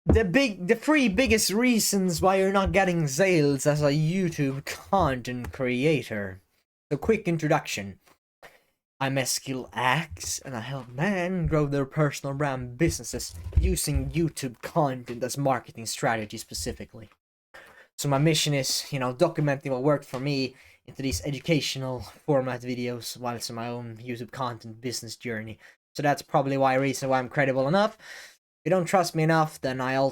The three biggest reasons why you're not getting sales as a YouTube content creator. So quick introduction. I'm Eskil Axe, and I help men grow their personal brand businesses using YouTube content as marketing strategy specifically. So my mission is, documenting what worked for me into these educational format videos whilst on my own YouTube content business journey. So that's probably reason why I'm credible enough. If you don't trust me enough, then I've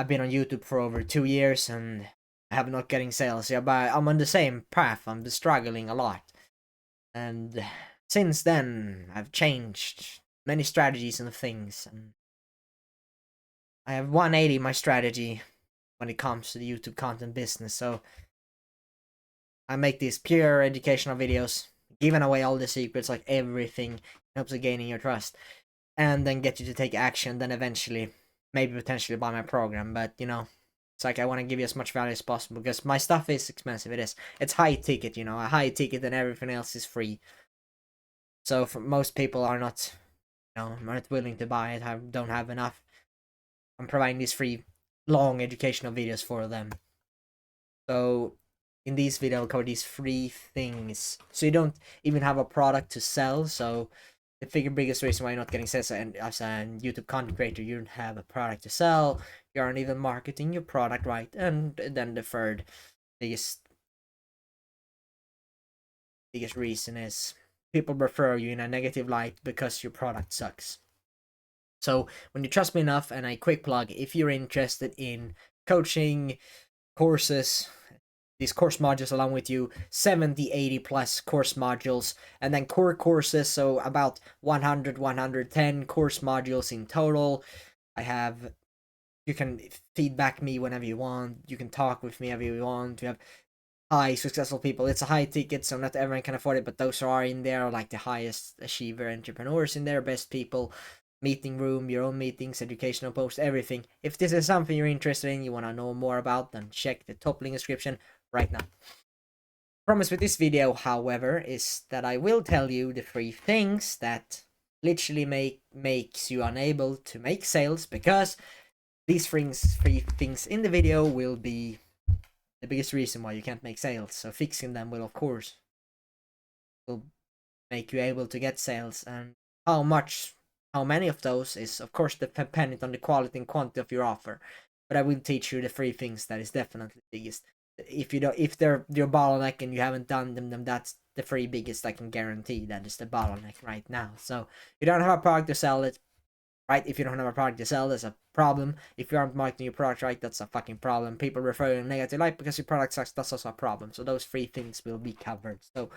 been on YouTube for over 2 years and I have not getting sales. Yeah, but I'm on the same path. I'm just struggling a lot. And since then, I've changed many strategies and things. And I have 180 my strategy when it comes to the YouTube content business. So I make these pure educational videos, giving away all the secrets, like everything, helps with gaining your trust, and then get you to take action. Then eventually, maybe potentially buy my program. But it's like I want to give you as much value as possible because my stuff is expensive. It's high ticket. A high ticket, and everything else is free. So for most people are not, are not willing to buy it. Don't have enough. I'm providing these free, long educational videos for them. So in this video, I'll cover these 3 things. So you don't even have a product to sell. So the biggest reason why you're not getting sales as a YouTube content creator, you don't have a product to sell. You aren't even marketing your product right. And then the third biggest reason is people refer you in a negative light because your product sucks. So when you trust me enough, and a quick plug, if you're interested in coaching, courses, these course modules along with you, 70, 80 plus course modules, and then core courses, so about 100, 110 course modules in total. You can feedback me whenever you want, you can talk with me whenever you want. You have high successful people. It's a high ticket, so not everyone can afford it, but those are in there, like the highest achiever entrepreneurs in there, best people, meeting room, your own meetings, educational posts, everything. If this is something you're interested in, you want to know more about, then check the top link description right now. Promise with this video, however, is that I will tell you the 3 things that literally makes you unable to make sales, because these 3 things in the video will be the biggest reason why you can't make sales. So fixing them will, of course, will make you able to get sales. And how many of those is, of course, dependent on the quality and quantity of your offer. But I will teach you the 3 things that is definitely the biggest. If they're your bottleneck and you haven't done them, then that's the 3 biggest. I can guarantee that is the bottleneck right now. So you don't have a product to sell it, right? If you don't have a product to sell, that's a problem. If you aren't marketing your product right, that's a fucking problem. People refer you in negative light because your product sucks, that's also a problem. So those 3 things will be covered. So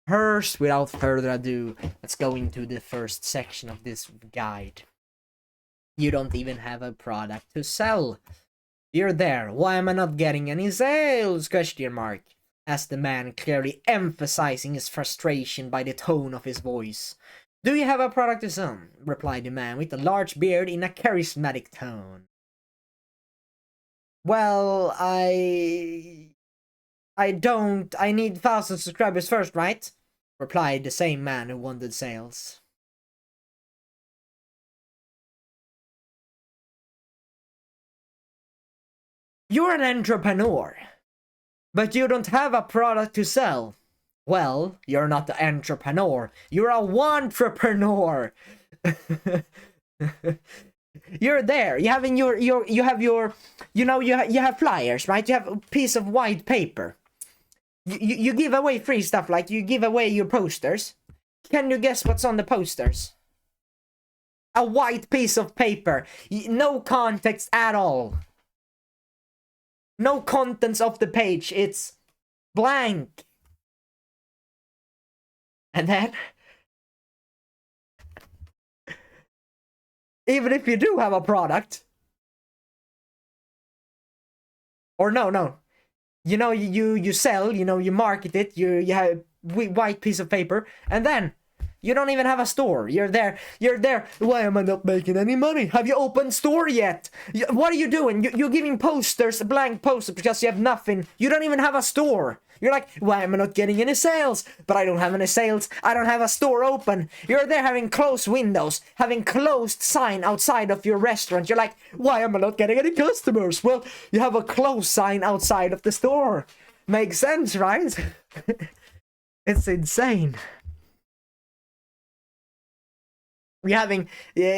first, without further ado, let's go into the first section of this guide. You don't even have a product to sell. You're there. Why am I not getting any sales? Question mark. Asked the man, clearly emphasizing his frustration by the tone of his voice. Do you have a product to sell? Replied the man with a large beard in a charismatic tone. Well, I don't. I need 1,000 subscribers first, right? Replied the same man who wanted sales. You're an entrepreneur, but you don't have a product to sell. Well, you're not an entrepreneur. You're a wantrepreneur. You're there. You have flyers, right? You have a piece of white paper. You give away free stuff, like you give away your posters. Can you guess what's on the posters? A white piece of paper. No context at all. No contents of the page. It's blank. And then, even if you do have a product, or no, you sell, you market it, you have a white piece of paper, and then You don't even have a store. You're there. Why am I not making any money? Have you opened store yet? What are you doing? You're giving posters, blank posters, because you have nothing. You don't even have a store. You're like, why am I not getting any sales? But I don't have any sales. I don't have a store open. You're there having closed windows, having closed sign outside of your restaurant. You're like, why am I not getting any customers? Well, you have a closed sign outside of the store. Makes sense, right? It's insane. We're having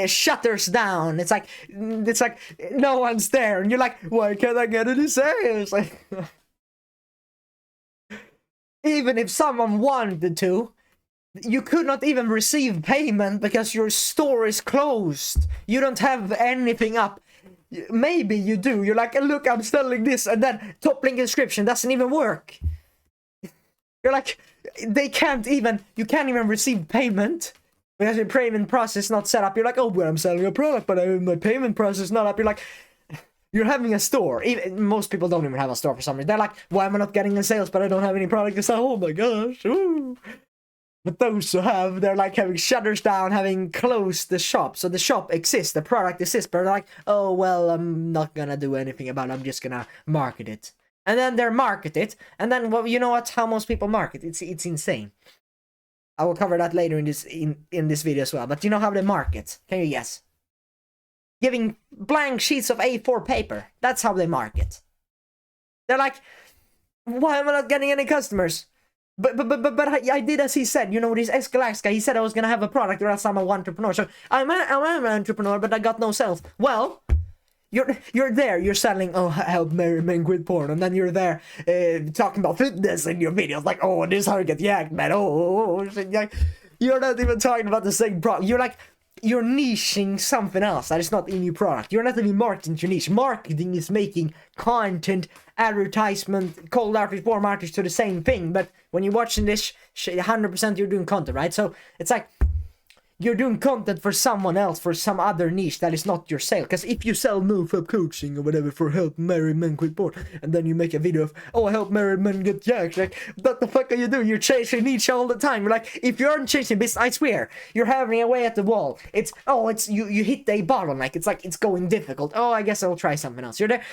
shutters down. It's like no one's there, and you're like, why can't I get any sales? Like, even if someone wanted to, you could not even receive payment because your store is closed. You don't have anything up. Maybe you do. You're like, look, I'm selling this, and then top link description doesn't even work. You're like, you can't even receive payment. Because your payment process is not set up. You're like, oh, well, I'm selling a product, but my payment process is not up. You're like, you're having a store. Most people don't even have a store for some reason. They're like, why am I not getting the sales, but I don't have any product to sell? Oh my gosh. Ooh. But those who have, they're like having shutters down, having closed the shop. So the shop exists, the product exists, but they're like, oh, well, I'm not gonna do anything about it. I'm just gonna market it. And then they market it. And then, well, you know what? How most people market. It's insane. I will cover that later in this video as well. But you know how they market? Can you guess? Giving blank sheets of A4 paper. That's how they market. They're like, why am I not getting any customers? But I did as he said. You know, this Escalax guy, he said I was gonna have a product or else I'm an entrepreneur. So I'm an entrepreneur, but I got no sales. Well, you're there, you're selling, oh, help married men quit porn, and then you're there talking about fitness in your videos, like, oh, this is how you get yacked, man, you're not even talking about the same product. You're niching something else that is not in your product. You're not even marketing your niche. Marketing is making content, advertisement, cold outreach, warm outreach to the same thing, but when you're watching this, 100% you're doing content, right? So it's like, you're doing content for someone else, for some other niche that is not your sale. Because if you sell NoFap coaching or whatever for help married men quit porn, and then you make a video of, oh, I help married men get jacked, like, what the fuck are you doing? You're changing niche all the time. You're like, if you aren't changing business, I swear, you're hammering away at the wall. It's you hit a bottleneck. It's like, it's going difficult. Oh, I guess I'll try something else. You're there.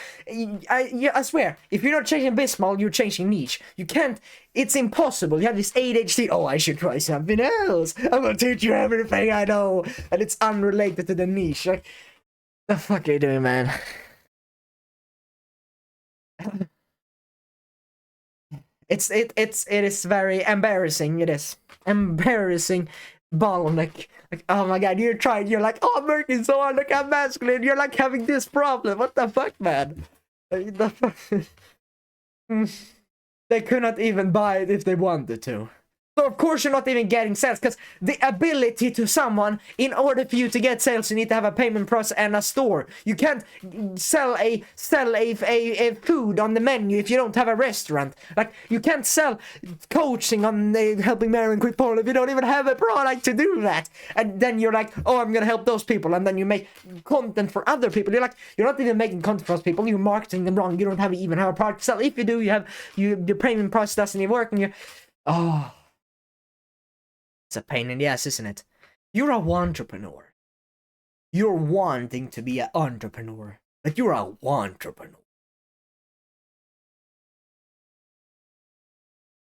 I swear, if you're not changing business model, you're changing niche. You can't. It's impossible. You have this ADHD. Oh, I should try something else. I'm gonna teach you everything I know, and it's unrelated to the niche. Like, the fuck are you doing, man? It is very embarrassing. It is embarrassing. Bottleneck. Like, oh my god, you're trying. You're like, oh, I'm working so hard. Look, I'm masculine. You're like having this problem. What the fuck, man? The fuck. They could not even buy it if they wanted to. So of course you're not even getting sales, because the ability to someone, in order for you to get sales, you need to have a payment process and a store. You can't sell a food on the menu if you don't have a restaurant. Like, you can't sell coaching on helping married men quit porn if you don't even have a product to do that. And then you're like, oh, I'm gonna help those people, and then you make content for other people. You're like, you're not even making content for those people. You're marketing them wrong. You don't even have a product to sell. If you do, your payment process doesn't even work, and you're it's a pain in the ass, isn't it? You're a entrepreneur. You're wanting to be an entrepreneur, but you're a entrepreneur.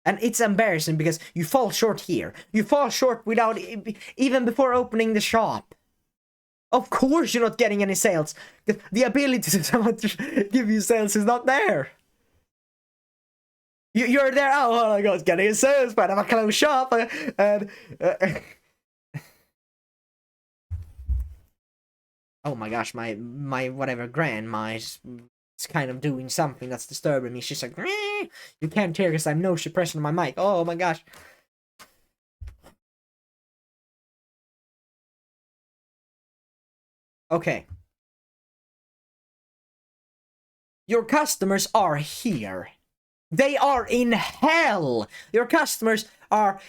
And it's embarrassing because you fall short here. You fall short without even before opening the shop. Of course you're not getting any sales. The ability to someone to give you sales is not there. You're there, oh my god, getting a sales, but I'm a closed shop, and oh my gosh, my whatever grandma is kind of doing something that's disturbing me. She's like, you can't hear because I'm no suppression on my mic. Oh my gosh. Okay. Your customers are here. They are in hell. Your customers are,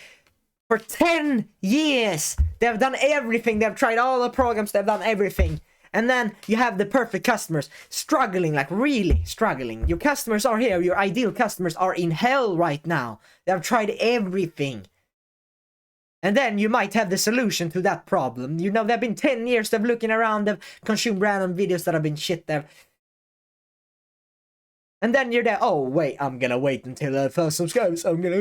for 10 years, they've done everything. They've tried all the programs. They've done everything. And then you have the perfect customers struggling, like really struggling. Your customers are here. Your ideal customers are in hell right now. They've tried everything. And then you might have the solution to that problem. You know, there have been 10 years of looking around, they've consumed random videos that have been shit there. And then you're there, oh, wait, I'm gonna wait until 1,000 subscribers. I'm gonna.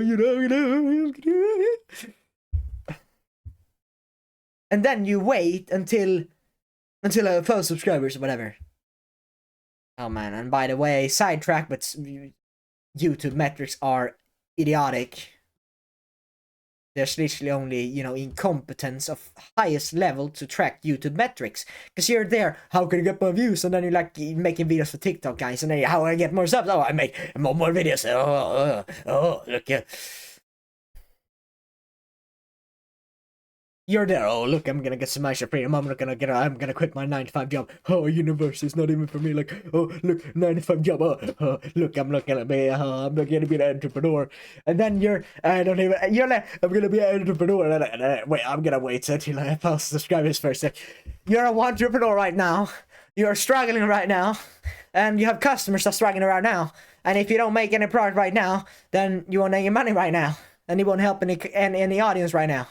And then you wait until 1,000 subscribers or whatever. Oh man, and by the way, sidetrack, but YouTube metrics are idiotic. There's literally only, you know, incompetence of highest level to track YouTube metrics. Because you're there, how can I get more views? And then you're like making videos for TikTok, guys. And then how I get more subs? Oh, I make more videos. Oh, look. You're there, oh, look, I'm gonna get some extra freedom. I'm gonna quit my 9-to-5 job. Oh, university is not even for me. Like, oh, look, 9-to-5 job. Look, I'm not gonna be an entrepreneur. And then you're like, I'm gonna be an entrepreneur. And wait, I'm gonna wait until I have 1,000 subscribers first. Like, you're an entrepreneur right now. You're struggling right now. And you have customers that are struggling right now. And if you don't make any product right now, then you won't make any money right now. And you won't help any audience right now.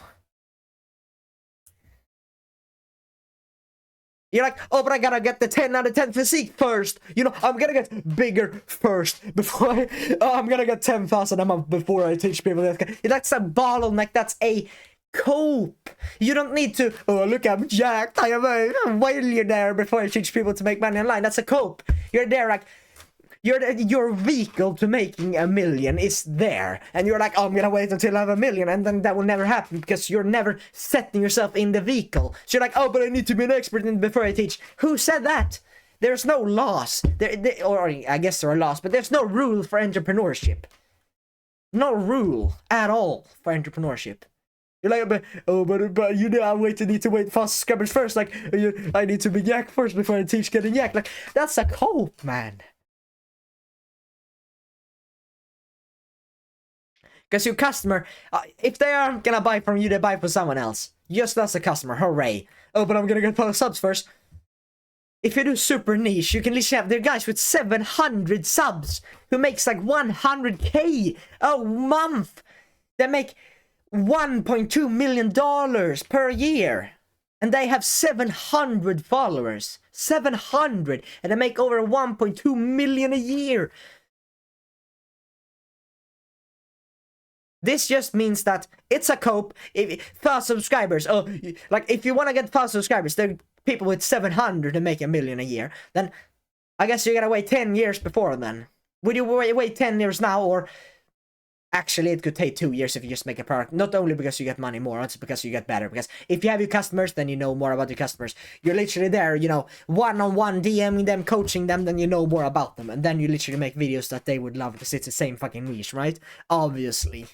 You're like, oh, but I gotta get the 10 out of 10 physique first. You know, I'm gonna get bigger first before I'm gonna get 10,000 a month before I teach people that. That's a bottleneck. That's a cope. You don't need to, oh, look, I'm jacked. I am a millionaire before I teach people to make money online. That's a cope. You're there like, your vehicle to making $1 million is there, and you're like, oh, I'm gonna wait until I have $1 million, and then that will never happen because you're never setting yourself in the vehicle. So you're like, oh, but I need to be an expert in before I teach. Who said that? There's no laws. Or I guess there are laws, but there's no rule for entrepreneurship. No rule at all for entrepreneurship. You're like, but you know, I need to wait for subscribers first. Like, I need to be yak first before I teach getting yak. Like, that's a cope, man. Because your customer, if they aren't gonna buy from you, they buy from someone else. Just as a customer, hooray. Oh, but I'm gonna get 5 subs first. If you do super niche, you can literally have there guys with 700 subs who makes like 100k a month. They make $1.2 million per year. And they have 700 followers. 700. And they make over 1.2 million a year. This just means that it's a cope. If 1,000 subscribers, like if you want to get 1,000 subscribers, there are people with 700 to make $1 million a year. Then I guess you gotta wait 10 years before then. Would you wait 10 years now, or actually it could take 2 years if you just make a product? Not only because you get money more, it's because you get better. Because if you have your customers, then you know more about your customers. You're literally there, you know, one-on-one DMing them, coaching them, then you know more about them, and then you literally make videos that they would love because it's the same fucking niche, right? Obviously.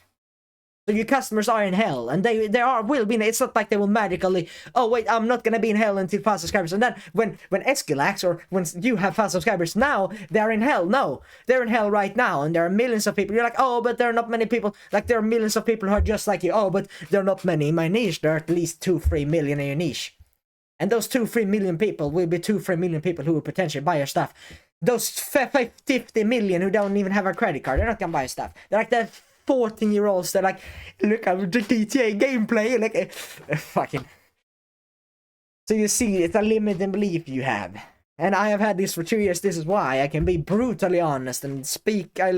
So your customers are in hell, and they will be. It's not like they will magically, oh wait, I'm not gonna be in hell until 1,000 subscribers. And then when Eskilax, or when you have 1,000 subscribers, now they're in hell. No, they're in hell right now, and there are millions of people. You're like, oh, but there are not many people. Like, there are millions of people who are just like you. Oh, but there are not many in my niche. There are at least 2-3 million in your niche, and those 2-3 million people will be 2-3 million people who will potentially buy your stuff. Those 50 million who don't even have a credit card, they're not gonna buy your stuff. They're like that 14-year-olds, they're like, look, I'm the GTA gameplay, like, fucking. So you see, it's a limited belief you have. And I have had this for 2 years. This is why I can be brutally honest and speak. I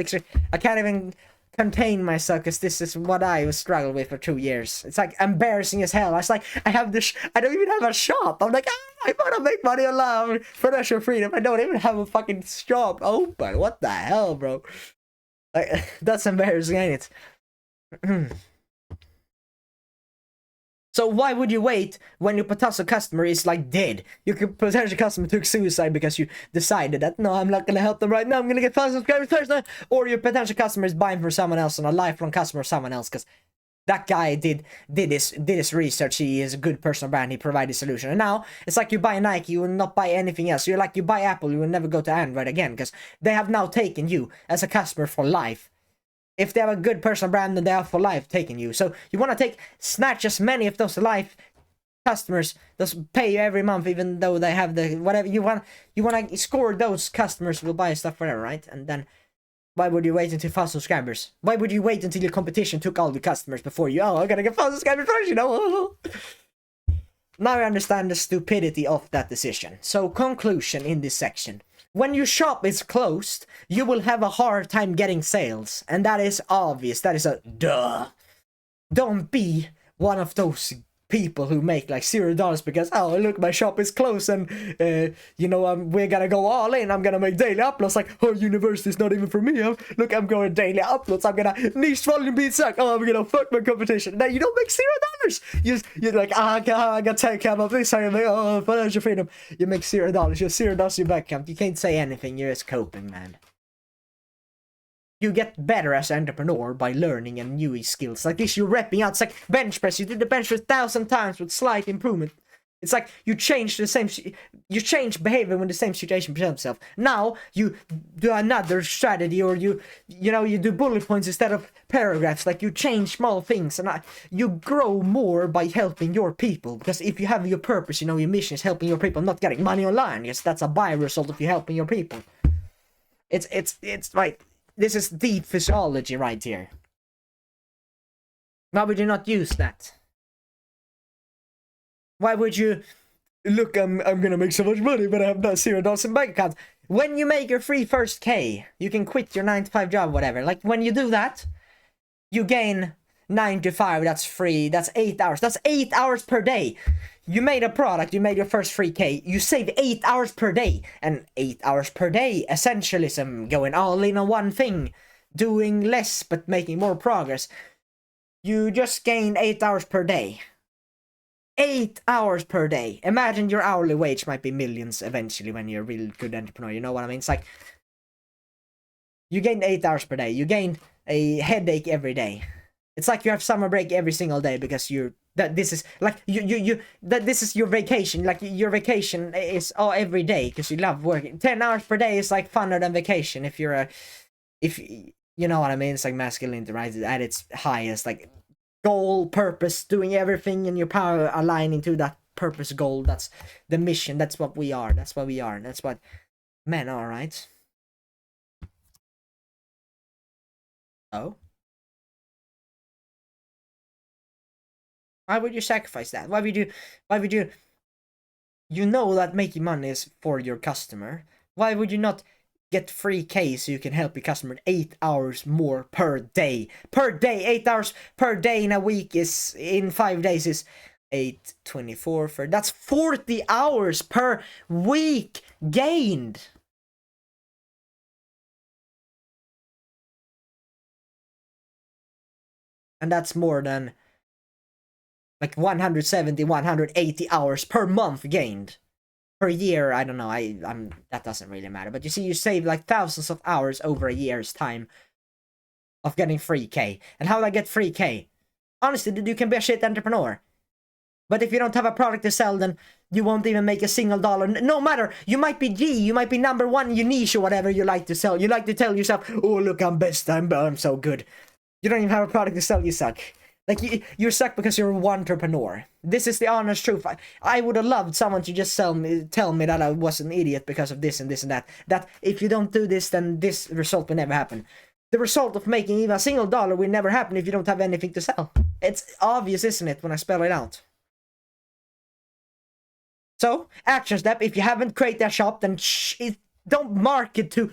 can't even contain myself, because this is what I struggled with for 2 years. It's like embarrassing as hell. I was like, I don't even have a shop. I'm like, I want to make money online, financial freedom. I don't even have a fucking shop open. What the hell, bro? Like, that's embarrassing, ain't it? So why would you wait when your potential customer is like dead? Your potential customer took suicide because you decided that, no, I'm not gonna help them right now, I'm gonna get 1,000 subscribers first. Or your potential customer is buying from someone else, and a lifelong customer of someone else, because that guy did his research, he is a good personal brand, he provided a solution. And now it's like you buy Nike, you will not buy anything else. You're like, you buy Apple, you will never go to Android again, because they have now taken you as a customer for life. If they have a good personal brand, then they have for life taken you. So you want to snatch as many of those life customers that pay you every month, even though they have the whatever you want to score. Those customers will buy stuff forever, right? And then Why would you wait until 1,000 subscribers? Why would you wait until your competition took all the customers before you? Oh, I gotta get 1,000 subscribers first, you know? Now I understand the stupidity of that decision. So, conclusion in this section. When your shop is closed, you will have a hard time getting sales. And that is obvious. That is a duh. Don't be one of those people who make like $0 because, oh, look, my shop is closed and, you know, we're gonna go all in. I'm gonna make daily uploads. Like, oh, university is not even for me. Look, I'm going daily uploads. I'm gonna niche volume beat suck. Oh, I'm gonna fuck my competition. Now, you don't make $0. You're like, I got 10K of this. Oh, financial freedom. You make $0. You're $0 in your bank account. You can't say anything. You're just coping, man. You get better as an entrepreneur by learning and new skills. Like this, you're repping out. It's like bench press. You did the bench press 1,000 times with slight improvement. It's like you change behavior when the same situation presents itself. Now you do another strategy, or you do bullet points instead of paragraphs. Like you change small things, and you grow more by helping your people. Because if you have your purpose, you know your mission is helping your people, not getting money online. Yes, that's a byresult of you helping your people. It's like. This is deep physiology right here. Why would you not use that? Why would you... Look, I'm gonna make so much money, but I have not $0 in bank account. When you make your free first K, you can quit your 9-to-5 job, whatever. Like, when you do that, you gain 9 to 5, that's free, that's 8 hours. That's 8 hours per day. You made a product, you made your first free K, you saved 8 hours per day. And 8 hours per day, essentialism, going all in on one thing, doing less but making more progress. You just gained 8 hours per day. 8 hours per day. Imagine your hourly wage might be millions eventually when you're a really good entrepreneur, you know what I mean? It's like, you gained 8 hours per day, you gained a headache every day. It's like you have summer break every single day because this is your vacation. Like your vacation is every day because you love working. 10 hours per day is like funner than vacation if you know what I mean. It's like masculinity, right? At its highest, like goal, purpose, doing everything in your power, aligning to that purpose goal. That's the mission. That's what we are. That's what we are. That's what men are, right? Oh. Why would you sacrifice that? Why would you know that making money is for your customer? Why would you not get free K so you can help your customer 8 hours more per day? 8 hours per day in a week is, in 5 days is 8, 24, that's 40 hours per week gained. And that's more than like 170, 180 hours per month gained. Per year, I don't know, that doesn't really matter. But you see, you save like thousands of hours over a year's time of getting free K. And how do I get free K? Honestly, you can be a shit entrepreneur. But if you don't have a product to sell, then you won't even make a single dollar. No matter, you might be G, you might be number one in your niche or whatever you like to sell. You like to tell yourself, oh, look, I'm best, I'm so good. You don't even have a product to sell, you suck. Like, you suck because you're an entrepreneur. This is the honest truth. I would have loved someone to just tell me that I was an idiot because of this and this and that. That if you don't do this, then this result will never happen. The result of making even a single dollar will never happen if you don't have anything to sell. It's obvious, isn't it, when I spell it out? So, action step, if you haven't created a shop, then don't market to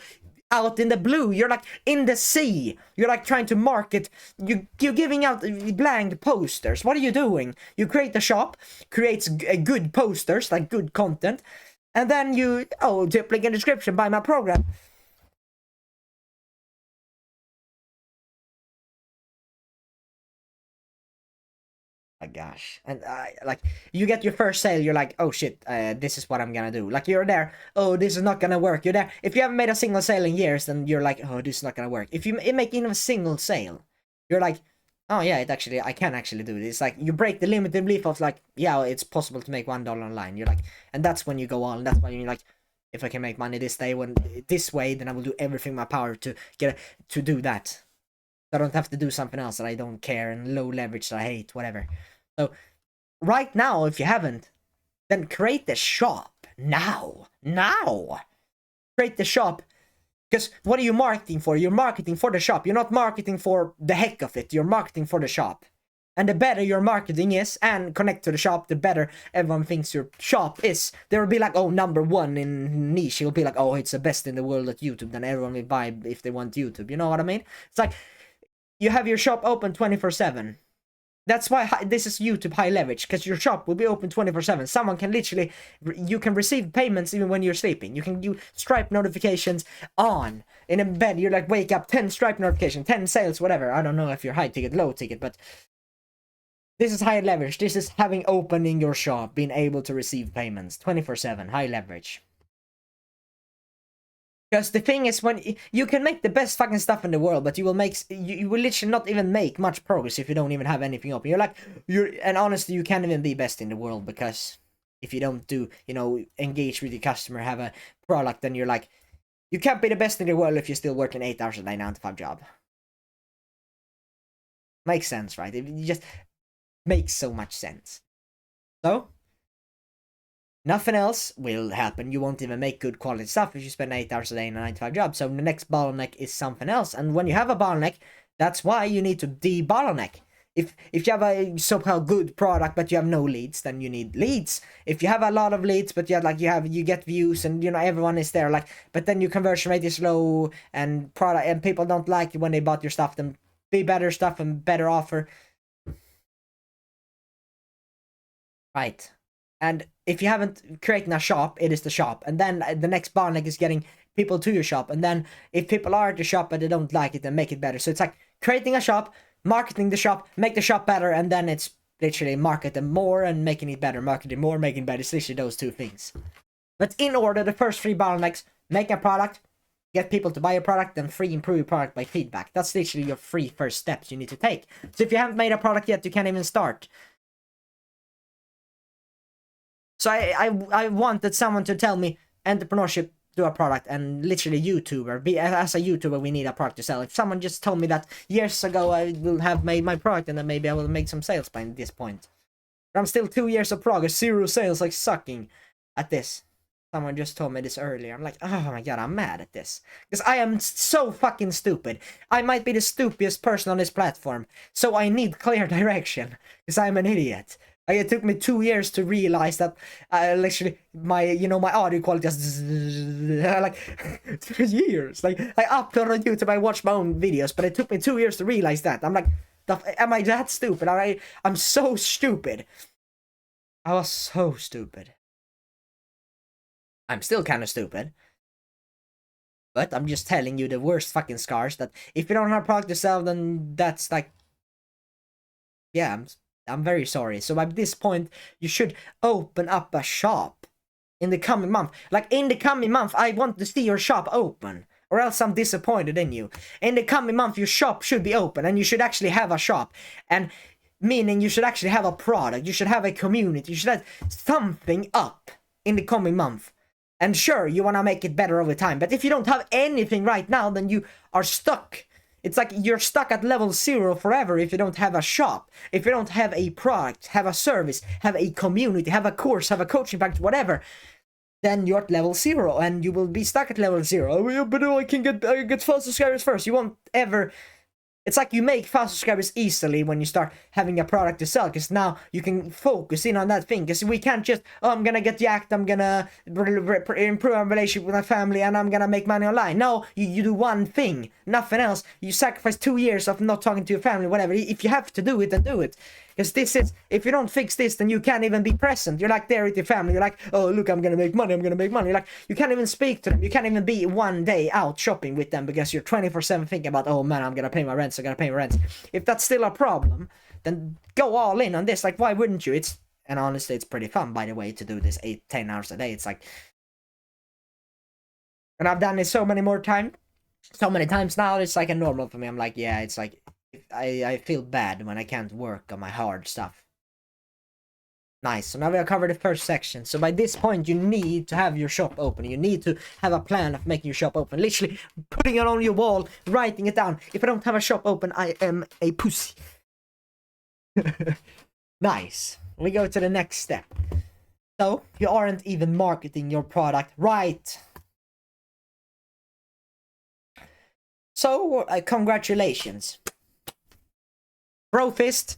out in the blue. You're like in the sea. You're like trying to market. You're giving out blank posters. What are you doing? You create a shop, creates good posters, like good content, and then you, tip link in description, buy my program. My gosh. And like, you get your first sale, you're like, oh shit, this is what I'm gonna do. Like, you're there, oh, this is not gonna work. You're there, if you haven't made a single sale in years, then you're like, oh, this is not gonna work. If you make even a single sale, you're like, oh yeah, I can actually do this. Like, you break the limited belief of like, yeah, it's possible to make $1 online. You're like, and that's when you go on. That's when you're like, if I can make money this way, then I will do everything in my power to do that. I don't have to do something else that I don't care, and low leverage that I hate, whatever. So, right now, if you haven't, then create the shop now. Create the shop. Because what are you marketing for? You're marketing for the shop. You're not marketing for the heck of it. You're marketing for the shop. And the better your marketing is and connect to the shop, the better everyone thinks your shop is. They'll be like, oh, #1 in niche. You'll be like, oh, it's the best in the world at YouTube. Then everyone will buy if they want YouTube. You know what I mean? It's like you have your shop open 24/7. That's why this is YouTube high leverage, because your shop will be open 24/7. Someone can literally, you can receive payments even when you're sleeping. You can do Stripe notifications on. In a bed, you're like, wake up, 10 Stripe notifications, 10 sales, whatever. I don't know if you're high ticket, low ticket, but this is high leverage. This is having opening your shop, being able to receive payments 24/7, high leverage. Because the thing is, when you can make the best fucking stuff in the world, but you will literally not even make much progress if you don't even have anything open. And honestly, you can't even be best in the world, because if you don't do, engage with your customer, have a product, then you're like, you can't be the best in the world if you're still working 8 hours a day, 9 to 5 job. Makes sense, right? It just makes so much sense. So, nothing else will happen. You won't even make good quality stuff if you spend 8 hours a day in a 9 to 5 job. So the next bottleneck is something else. And when you have a bottleneck, that's why you need to de-bottleneck. If you have a so-called good product but you have no leads, then you need leads. If you have a lot of leads but you get views and everyone is there, but then your conversion rate is low and people don't like it when they bought your stuff, then be better stuff and better offer. Right. And if you haven't created a shop, it is the shop. And then the next bottleneck is getting people to your shop. And then if people are at the shop but they don't like it, then make it better. So it's like creating a shop, marketing the shop, make the shop better, and then it's literally market them more and making it better, marketing more, making it better. It's literally those two things. But in order, the first 3 bottlenecks: make a product, get people to buy your product, then improve your product by feedback. That's literally your 3 first steps you need to take. So if you haven't made a product yet, you can't even start. So I wanted someone to tell me entrepreneurship, do a product, and literally YouTuber. As a YouTuber, we need a product to sell. If someone just told me that years ago, I will have made my product and then maybe I will make some sales by this point. But I'm still 2 years of progress, 0 sales, like sucking at this. Someone just told me this earlier. I'm like, oh my god, I'm mad at this. Because I am so fucking stupid. I might be the stupidest person on this platform. So I need clear direction. Because I'm an idiot. It took me 2 years to realize that literally my audio quality just like 2 years. Like I upload on YouTube, I watch my own videos, but it took me 2 years to realize that. I'm like, am I that stupid? I'm so stupid. I was so stupid. I'm still kind of stupid. But I'm just telling you the worst fucking scars, that if you don't have a product to sell, then that's like, yeah, I'm very sorry. So at this point, you should open up a shop in the coming month. Like in the coming month, I want to see your shop open, or else I'm disappointed in you. In the coming month, your shop should be open, and you should actually have a shop. And meaning you should actually have a product, you should have a community, you should have something up in the coming month. And sure, you want to make it better over time, but if you don't have anything right now, then you are stuck. It's like you're stuck at level 0 forever if you don't have a shop, if you don't have a product, have a service, have a community, have a course, have a coaching package, whatever. Then you're at level 0 and you will be stuck at level 0. Oh, but I can get 1,000 subscribers first. You won't ever. It's like you make 1,000 subscribers easily when you start having a product to sell, because now you can focus in on that thing. Because we can't just, I'm gonna get yacked, I'm gonna improve our relationship with my family, and I'm gonna make money online. No, you do one thing, nothing else. You sacrifice 2 years of not talking to your family, whatever. If you have to do it, then do it. Because this is, if you don't fix this, then you can't even be present. You're like there with your family. You're like, oh, look, I'm gonna make money, I'm gonna make money. You're like, you can't even speak to them. You can't even be one day out shopping with them because you're 24/7 thinking about, oh man, I'm gonna pay my rent, so I gotta pay my rent. If that's still a problem, then go all in on this. Like, why wouldn't you? And honestly, it's pretty fun, by the way, to do this 8-10 hours a day. It's like, and I've done it so many times now, it's like a normal for me. I'm like, yeah, it's like, I feel bad when I can't work on my hard stuff. Nice. So now we have covered the first section. So by this point, you need to have your shop open. You need to have a plan of making your shop open. Literally putting it on your wall, writing it down. If I don't have a shop open, I am a pussy. Nice. We go to the next step. So you aren't even marketing your product right. So, congratulations. Bro fist,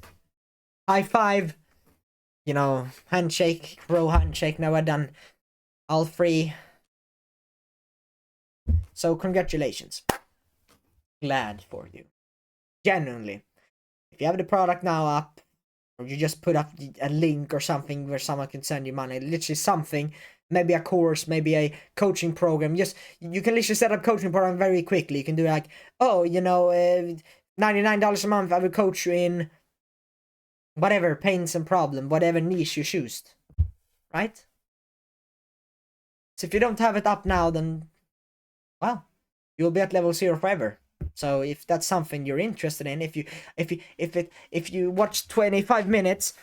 high five, you know, handshake, bro handshake. Now I've done all three. So, congratulations. Glad for you. Genuinely. If you have the product now up, or you just put up a link or something where someone can send you money, literally something, maybe a course, maybe a coaching program. Just, you can literally set up coaching program very quickly. You can do like, oh, you know, $99 a month, I will coach you in whatever pains and problem, whatever niche you choose, right? So if you don't have it up now, then, well, you'll be at level 0 forever. So if that's something you're interested in, if you watch 25 minutes,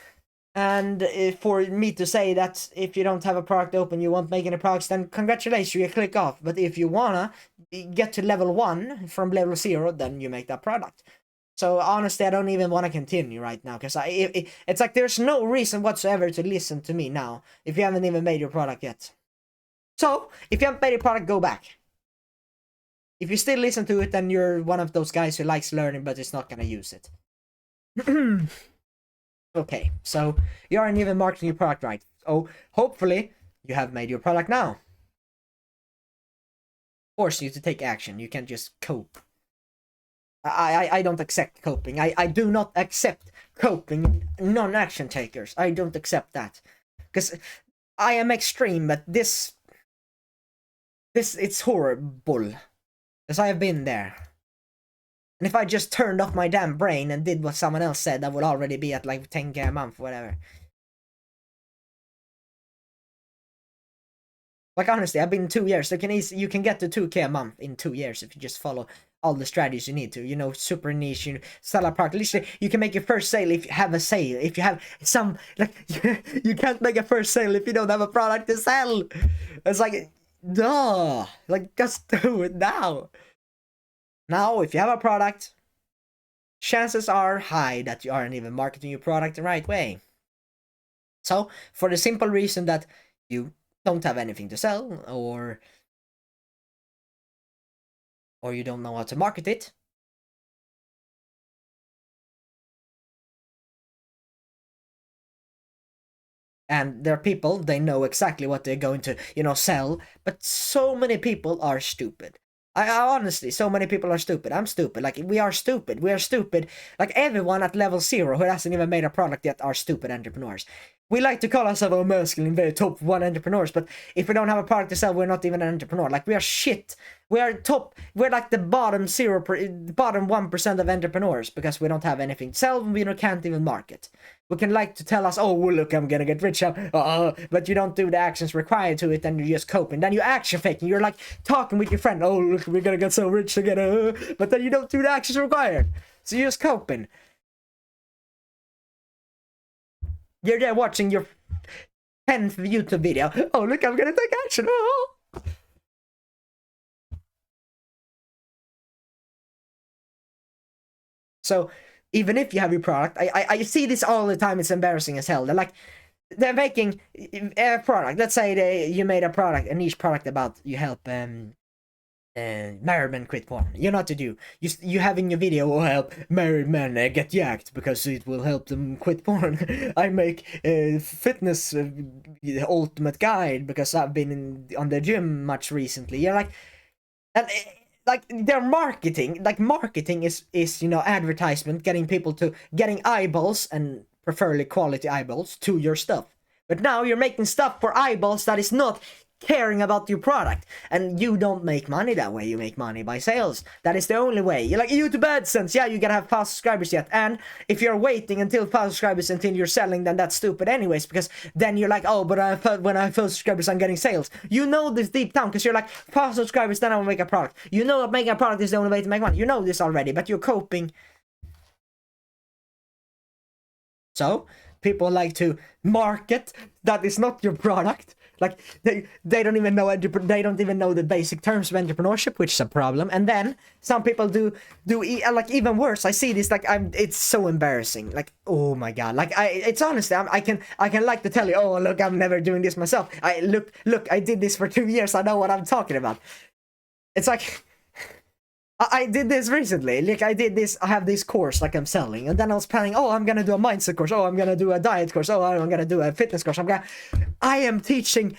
and for me to say that if you don't have a product open, you won't make any products, then congratulations, you click off. But if you wanna get to level 1 from level 0, then you make that product. So honestly, I don't even want to continue right now, because it's like there's no reason whatsoever to listen to me now if you haven't even made your product yet. So if you haven't made your product, go back. If you still listen to it, then you're one of those guys who likes learning but is not gonna use it. Okay, so you aren't even marketing your product right. Oh, hopefully you have made your product now. Force you to take action. You can't just cope. I don't accept coping. I do not accept coping non-action takers. I don't accept that. Because I am extreme, but this it's horrible. Because I have been there. And if I just turned off my damn brain and did what someone else said, I would already be at like 10k a month, whatever. Like honestly, I've been 2 years. You can get to 2k a month in 2 years if you just follow all the strategies you need to. You know, super niche, you sell a product. Literally, you can make your first sale if you have a sale. If you have some, like, you can't make a first sale if you don't have a product to sell. It's like, duh. Like, just do it now. Now, if you have a product, chances are high that you aren't even marketing your product the right way. So, for the simple reason that you don't have anything to sell, or you don't know how to market it, and there are people, they know exactly what they're going to, you know, sell, but so many people are stupid. I honestly, so many people are stupid. I'm stupid. Like, we are stupid. We are stupid. Like, everyone at level 0 who hasn't even made a product yet are stupid entrepreneurs. We like to call ourselves masculine, very top 1 entrepreneurs, but if we don't have a product to sell, we're not even an entrepreneur. Like, we are shit. We're like the bottom 1% of entrepreneurs, because we don't have anything to sell, we can't even market. We can like to tell us, oh, well, look, I'm gonna get rich, but you don't do the actions required to it, and you're just coping. Then you action faking. You're like talking with your friend, oh, look, we're gonna get so rich together, but then you don't do the actions required. So you're just coping. You're there watching your 10th YouTube video. Oh, look, I'm gonna take action. Oh. So even if you have your product, I see this all the time. It's embarrassing as hell. They're making a product. Let's say you made a product, a niche product about you help married men quit porn. You know what to do. You have in your video, oh, help married men get yacked because it will help them quit porn. I make fitness the ultimate guide because I've been on the gym much recently. You're like, and like their marketing, is you know, advertisement, getting eyeballs, and preferably quality eyeballs, to your stuff. But now you're making stuff for eyeballs that is not caring about your product, and you don't make money that way. You make money by sales. That is the only way. You're like YouTube AdSense, yeah, you gotta have 1,000 subscribers yet, and if you're waiting until 1,000 subscribers until you're selling, then that's stupid anyways, because then you're like, oh, but when I have 1,000 subscribers, I'm getting sales. You know this deep down, because you're like, 1,000 subscribers, then I will make a product. You know that making a product is the only way to make money. You know this already, but you're coping. So people like to market that is not your product. Like, they don't even know the basic terms of entrepreneurship, which is a problem. And then some people do like even worse. I see this, like, it's so embarrassing. Like, oh my god. Like, it's honestly, I can like to tell you, oh, look, I'm never doing this myself. Look, I did this for 2 years. I know what I'm talking about. It's like I did this recently. Like I did this. I have this course like I'm selling, and then I was planning. Oh, I'm gonna do a mindset course. Oh, I'm gonna do a diet course. Oh, I'm gonna do a fitness course. I am teaching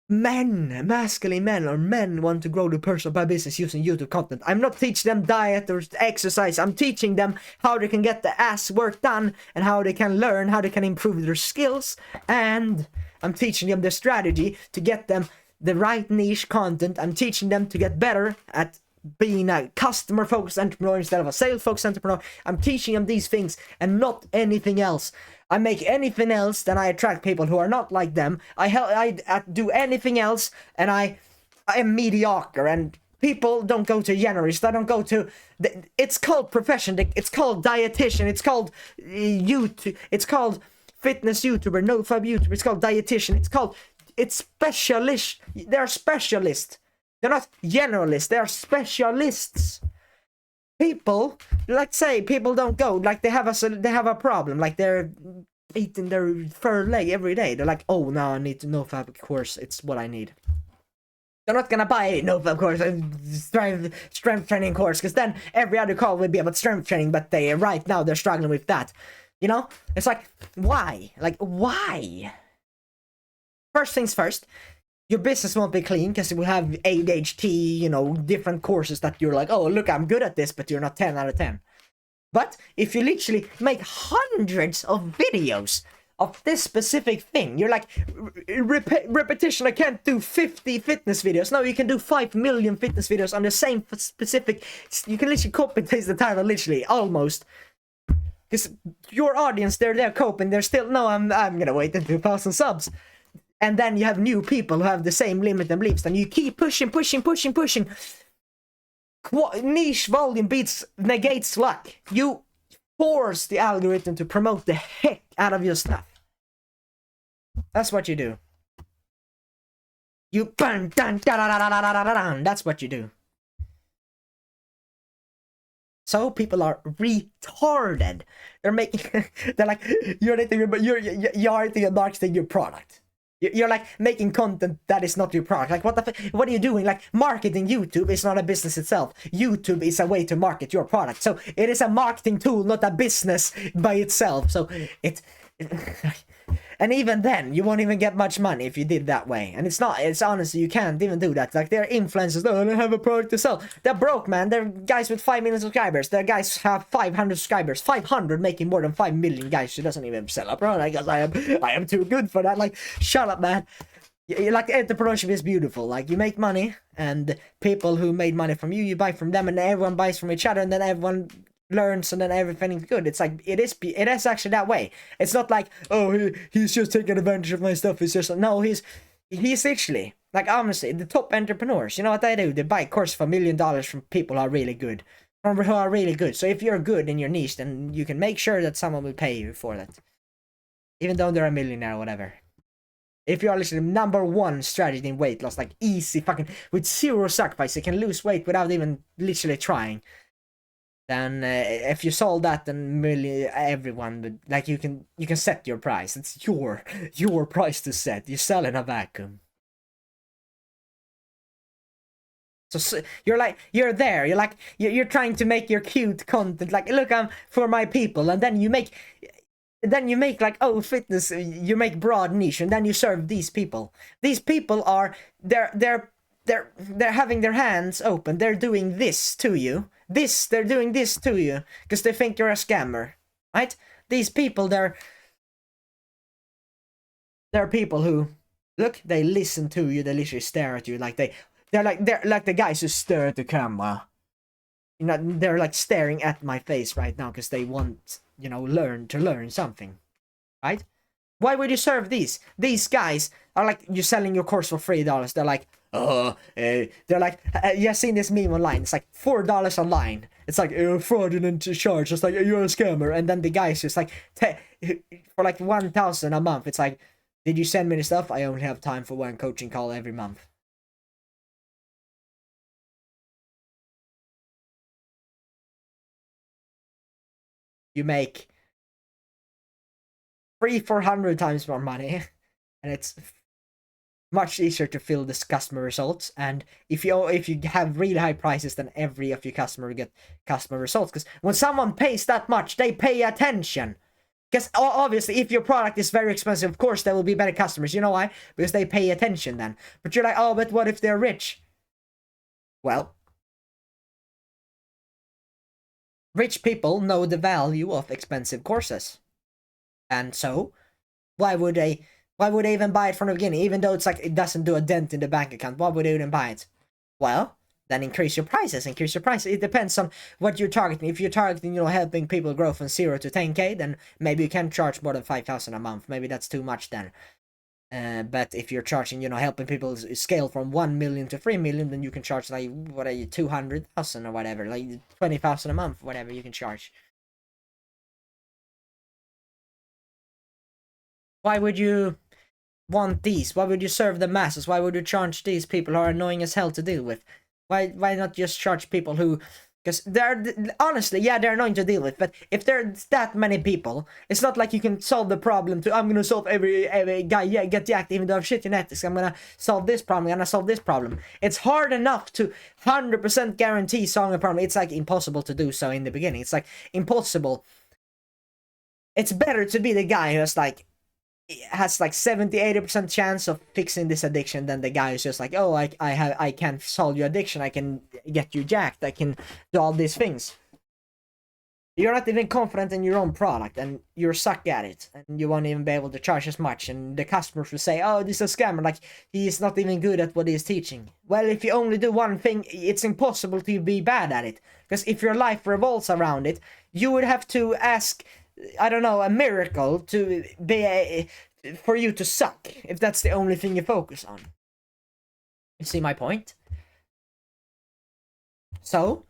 men, masculine men, or men want to grow the personal by business using YouTube content. I'm not teaching them diet or exercise. I'm teaching them how they can get the ass work done and how they can learn, how they can improve their skills, and I'm teaching them the strategy to get them the right niche content. I'm teaching them to get better at being a customer focused entrepreneur instead of a sales focused entrepreneur. I'm teaching them these things and not anything else. I make anything else, then I attract people who are not like them. I do anything else, and I am mediocre. And people don't go to generalist. They don't go to. It's called profession. It's called dietitian. It's called YouTube. It's called fitness YouTuber, NoFap YouTuber. It's called dietitian. It's specialist. They're specialists. They're not generalists. They are specialists. People, like say, people don't go, like they have a problem, like they're eating their fur leg every day. They're like, oh, now I need to NoFap course. It's what I need. They're not gonna buy a NoFap course, strength training course, because then every other call would be about strength training, but right now they're struggling with that. You know? It's like, why? Like, why? First things first, your business won't be clean because you will have ADHD, you know, different courses that you're like, oh, look, I'm good at this, but you're not 10 out of 10. But if you literally make hundreds of videos of this specific thing, you're like, repetition, I can't do 50 fitness videos. No, you can do 5 million fitness videos on the same specific, you can literally copy paste the title, literally, almost. Because your audience, they're coping, they're still, no, I'm gonna wait until 2,000 subs. And then you have new people who have the same limit and beliefs, and you keep pushing. Niche volume negates luck. You force the algorithm to promote the heck out of your stuff. That's what you do. You burn, that's what you do. So people are retarded. They're like, you're marketing your product. You're like making content that is not your product. Like, what are you doing? Like, marketing YouTube is not a business itself. YouTube is a way to market your product. So it is a marketing tool, not a business by itself. So and even then, you won't even get much money if you did that way. And it's honestly, you can't even do that. Like, they're influencers, oh, I don't have a product to sell. They're broke, man. They're guys with 5 million subscribers. They're guys who have 500 subscribers. 500 making more than 5 million guys who doesn't even sell a product. Because I am too good for that. Like, shut up, man. Like, entrepreneurship is beautiful. Like, you make money, and people who made money from you, you buy from them, and everyone buys from each other, and then everyone learns, and then everything's good. It's like, it is actually that way. It's not like, oh, he's just taking advantage of my stuff. It's just, no, he's actually, like, honestly, the top entrepreneurs, you know what they do? They buy a course for $1 million from people who are really good. So if you're good in your niche, then you can make sure that someone will pay you for that, even though they're a millionaire or whatever. If you are literally number one strategy in weight loss, like easy fucking with zero sacrifice, you can lose weight without even literally trying. Then if you sold that, then everyone would, like, you can set your price. It's your price to set. You sell in a vacuum. So you're like, you're there. You're like, you're trying to make your cute content. Like, look, I'm for my people, and then you make like, oh, fitness. You make broad niche, and then you serve these people. These people are they're having their hands open. They're doing this to you. They're doing this to you because they think you're a scammer, right? These people, they're people who look. They listen to you. They literally stare at you. Like they're like the guys who stare at the camera. You know, they're like staring at my face right now because they want, you know, learn something, right? Why would you serve these? These guys are like, you're selling your course for $3. They're like, they're like, you've seen this meme online. It's like $4 online. It's like, fraudulent charge. It's like, you're a scammer. And then the guy's just like, for like 1,000 a month. It's like, did you send me the stuff? I only have time for one coaching call every month. You make 300-400 times more money, and it's much easier to fill this customer results. And if you have really high prices, then every of your customer will get customer results, because when someone pays that much, they pay attention. Because obviously, if your product is very expensive, of course there will be better customers. You know why? Because they pay attention then. But you're like, oh, but what if they're rich? Well, rich people know the value of expensive courses, and so why would they even buy it from the beginning? Even though it's like it doesn't do a dent in the bank account, why would they even buy it? Well, then increase your prices. It depends on what you're targeting. If you're targeting, helping people grow from 0 to 10k, then maybe you can charge more than 5,000 a month. Maybe that's too much then. But if you're charging, helping people scale from 1 million to 3 million, then you can charge like, 200,000 or whatever, like 20,000 a month, whatever you can charge. Why would you want these? Why would you serve the masses? Why would you charge these people who are annoying as hell to deal with? Why not just charge people who, because they're, honestly, yeah, they're annoying to deal with, but if there's that many people, it's not like you can solve the problem I'm gonna solve every guy, get yacked, even though I have shit genetics, I'm gonna solve this problem, I'm gonna solve this problem. It's hard enough to 100% guarantee solving a problem. It's like impossible to do so in the beginning. It's like impossible. It's better to be the guy who's like, has like 70-80% chance of fixing this addiction than the guy who's just like, oh, I can solve your addiction, I can get you jacked, I can do all these things. You're not even confident in your own product, and you're suck at it, and you won't even be able to charge as much, and the customers will say, oh, this is a scammer, like he's not even good at what he's teaching. Well, if you only do one thing, it's impossible to be bad at it, because if your life revolves around it, you would have to ask, I don't know, a miracle to be for you to suck, if that's the only thing you focus on. You see my point? So,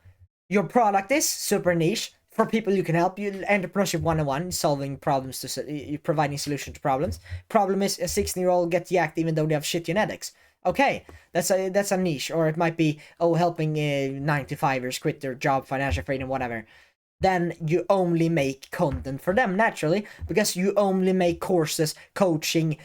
your product is super niche for people you can help. You entrepreneurship 101, solving problems, to providing solutions to problems. Problem is a 16-year-old gets yacked even though they have shit genetics. Okay, that's a niche. Or it might be, helping 95ers quit their job, financial freedom, whatever. Then you only make content for them, naturally, because you only make courses, coaching,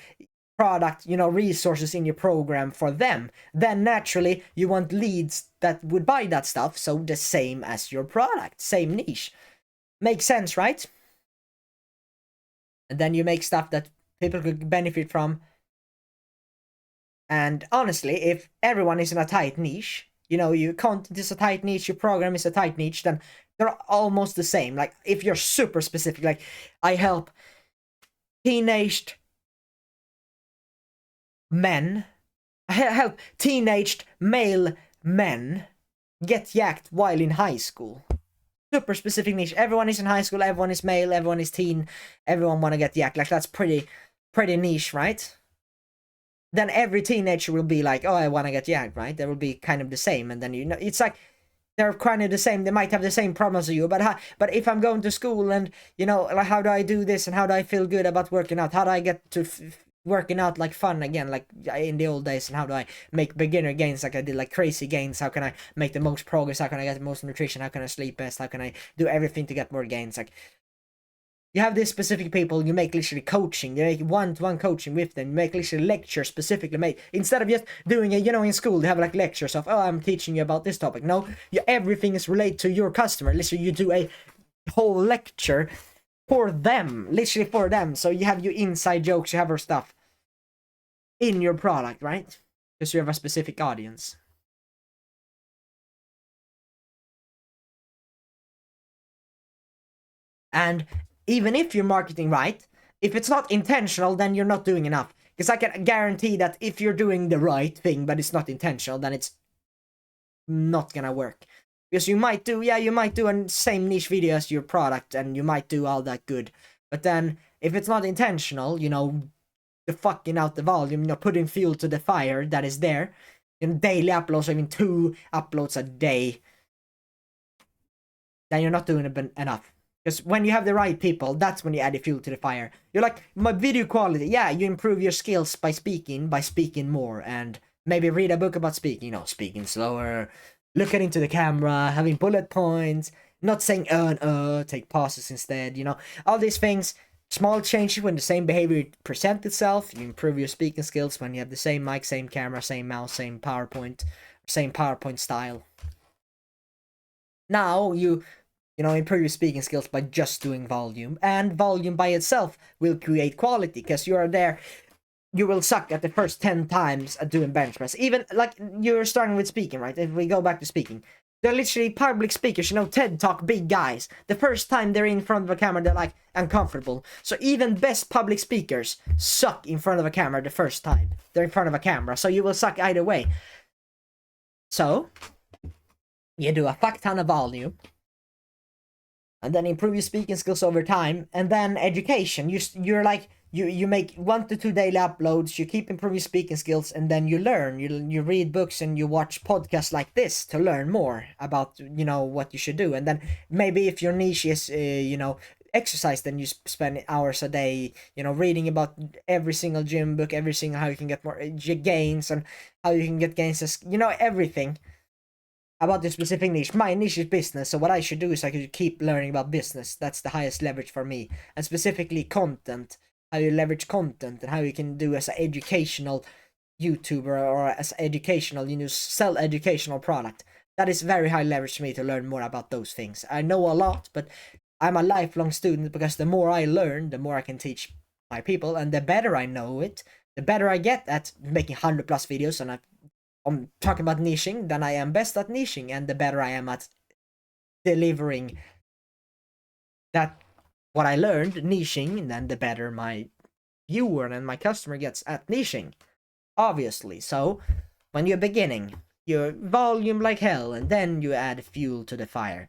product, resources in your program for them. Then naturally you want leads that would buy that stuff, so the same as your product, same niche. Makes sense, right? And then you make stuff that people could benefit from. And honestly, if everyone is in a tight niche, your content is a tight niche, your program is a tight niche, then they're almost the same. Like, if you're super specific, like, I help teenaged men, I help teenaged male men get yacked while in high school. Super specific niche. Everyone is in high school, everyone is male, everyone is teen, everyone wanna get yacked. Like, that's pretty niche, right? Then every teenager will be like, oh, I wanna get yacked, right? They will be kind of the same, and then it's like, they're kind of the same. They might have the same problems as you, but if I'm going to school and, like, how do I do this, and how do I feel good about working out? How do I get to working out like fun again, like in the old days? And how do I make beginner gains like I did, like crazy gains? How can I make the most progress? How can I get the most nutrition? How can I sleep best? How can I do everything to get more gains? Like, you have these specific people, you make literally coaching, you make one-to-one coaching with them, you make literally lectures specifically made, instead of just doing it, in school, they have like lectures of, oh, I'm teaching you about this topic. No, everything is related to your customer. Literally, you do a whole lecture for them, literally for them. So you have your inside jokes, you have your stuff in your product, right? Because you have a specific audience. And even if you're marketing right, if it's not intentional, then you're not doing enough. Because I can guarantee that if you're doing the right thing, but it's not intentional, then it's not gonna work. Because you might do a same niche video as your product, and you might do all that good. But then, if it's not intentional, the fucking out the volume, putting fuel to the fire that is there, daily uploads, 2 uploads a day, then you're not doing enough. Because when you have the right people, that's when you add the fuel to the fire. You're like, my video quality, yeah, you improve your skills by speaking more, and maybe read a book about speaking, speaking slower, looking into the camera, having bullet points, not saying take pauses instead, all these things. Small changes when the same behavior presents itself. You improve your speaking skills when you have the same mic, same camera, same mouse, same PowerPoint style. Now you improve your speaking skills by just doing volume, and volume by itself will create quality because you are there. You will suck at the first 10 times at doing bench press. Even like you're starting with speaking, right? If we go back to speaking, they're literally public speakers, TED Talk big guys. The first time they're in front of a camera, they're like uncomfortable. So even best public speakers suck in front of a camera the first time they're in front of a camera. So you will suck either way. So you do a fuck ton of volume, and then improve your speaking skills over time, and then education. You're like you make 1 to 2 daily uploads, you keep improving speaking skills, and then you learn. You read books and you watch podcasts like this to learn more about what you should do. And then maybe if your niche is exercise, then you spend hours a day reading about every single gym book, every single how you can get more gains, and how you can get gains, everything about this specific niche. My niche is business, so what I should do is I could keep learning about business. That's the highest leverage for me. And specifically content, how you leverage content, and how you can do as an educational YouTuber or as educational, sell educational product. That is very high leverage for me to learn more about those things. I know a lot, but I'm a lifelong student, because the more I learn, the more I can teach my people, and the better I know it, the better I get at making 100 plus videos, and I'm talking about niching, then I am best at niching, and the better I am at delivering that what I learned niching, then the better my viewer and my customer gets at niching, obviously. So when you're beginning, you volume like hell, and then you add fuel to the fire.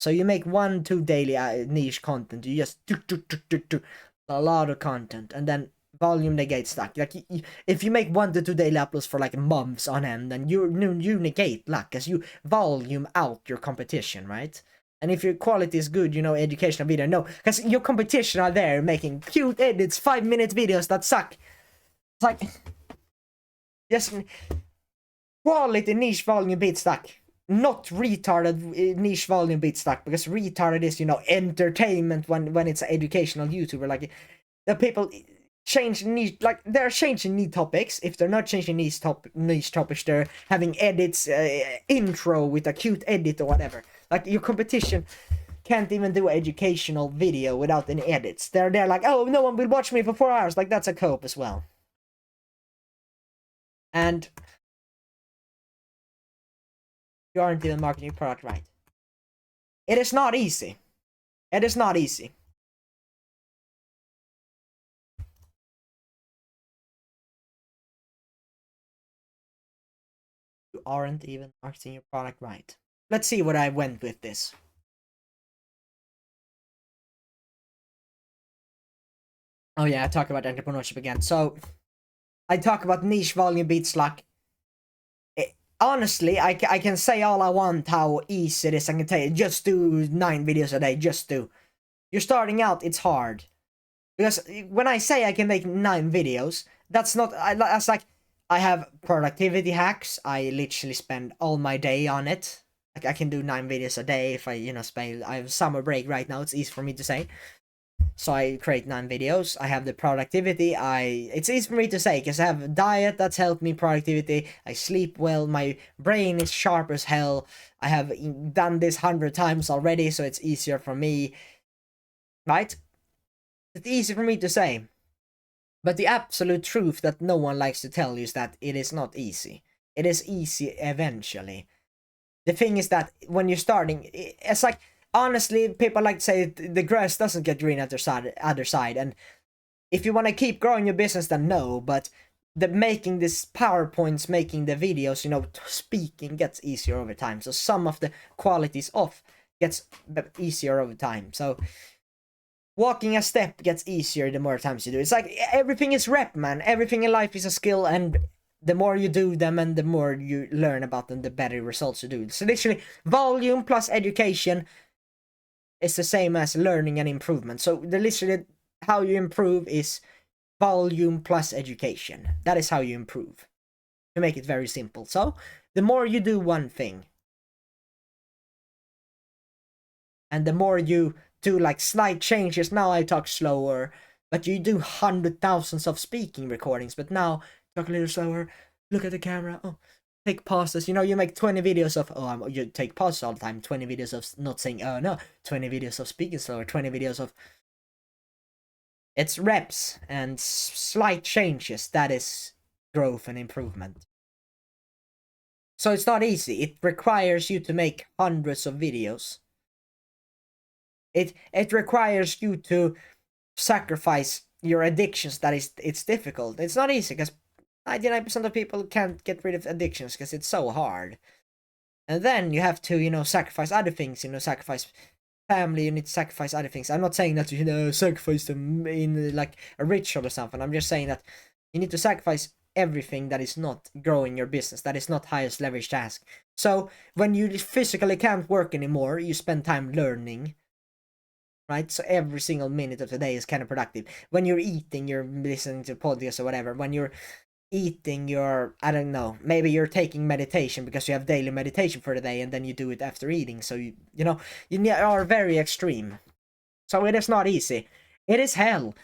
So you make 1-2 daily niche content. You just do a lot of content, and then volume negates stuck. Like if you make 1 to 2 daily uploads for like months on end, then you negate luck, because you volume out your competition, right? And if your quality is good, educational video, no, because your competition are there making cute edits, 5-minute videos that suck. It's like just quality niche volume beats stuck. Not retarded niche volume beats stuck, because retarded is entertainment when it's an educational YouTuber. Like the people change niche, like they're changing niche topics. If they're not changing niche topics, they're having edits, intro with a cute edit or whatever. Like your competition can't even do an educational video without any edits. They're like, oh, no one will watch me for 4 hours. Like that's a cope as well. And you aren't even marketing your product right. It is not easy. It is not easy. You aren't even marketing your product right. Let's see what I went with this. Oh yeah, I talk about entrepreneurship again. So I talk about niche volume beats luck. Honestly, I can say all I want how easy it is. I can tell you, just do 9 videos a day. Just do. You're starting out, it's hard. Because when I say I can make 9 videos, that's not, that's like, I have productivity hacks. I literally spend all my day on it. Like I can do 9 videos a day if I, I have summer break right now. It's easy for me to say. So I create 9 videos. I have the productivity. It's easy for me to say because I have a diet that's helped me productivity. I sleep well. My brain is sharp as hell. I have done this 100 times already, so it's easier for me. Right? It's easy for me to say. But the absolute truth that no one likes to tell you is that it is not easy. It is easy eventually. The thing is that when you're starting, it's like, honestly, people like to say the grass doesn't get green at the other side. And if you want to keep growing your business, then no. But making this PowerPoints, making the videos, speaking gets easier over time. So some of the qualities off gets easier over time. So walking a step gets easier the more times you do. It's like everything is rep, man. Everything in life is a skill, and the more you do them and the more you learn about them, the better results you do. So literally, volume plus education is the same as learning and improvement. So literally, how you improve is volume plus education. That is how you improve. To make it very simple. So the more you do one thing, and the more you do like slight changes. Now I talk slower, but you do hundred thousands of speaking recordings, but now talk a little slower, look at the camera, oh, take pauses. You know, you make 20 videos of, you take pauses all the time, 20 videos of not saying, oh no, 20 videos of speaking slower, 20 videos of, it's reps and slight changes. That is growth and improvement. So it's not easy. It requires you to make hundreds of videos. It requires you to sacrifice your addictions. It's difficult. It's not easy because 99% of people can't get rid of addictions because it's so hard. And then you have to, you know, sacrifice other things, you know, sacrifice family, you need to sacrifice other things. I'm not saying that you know sacrifice them in like a ritual or something. I'm just saying that you need to sacrifice everything that is not growing your business, that is not highest leverage task. So when you physically can't work anymore, you spend time learning, right? So every single minute of the day is kind of productive. When you're eating, you're listening to podcasts or whatever. When you're eating, you're, I don't know, maybe you're taking meditation because you have daily meditation for the day and then you do it after eating. So you know, you are very extreme. So it is not easy. It is hell.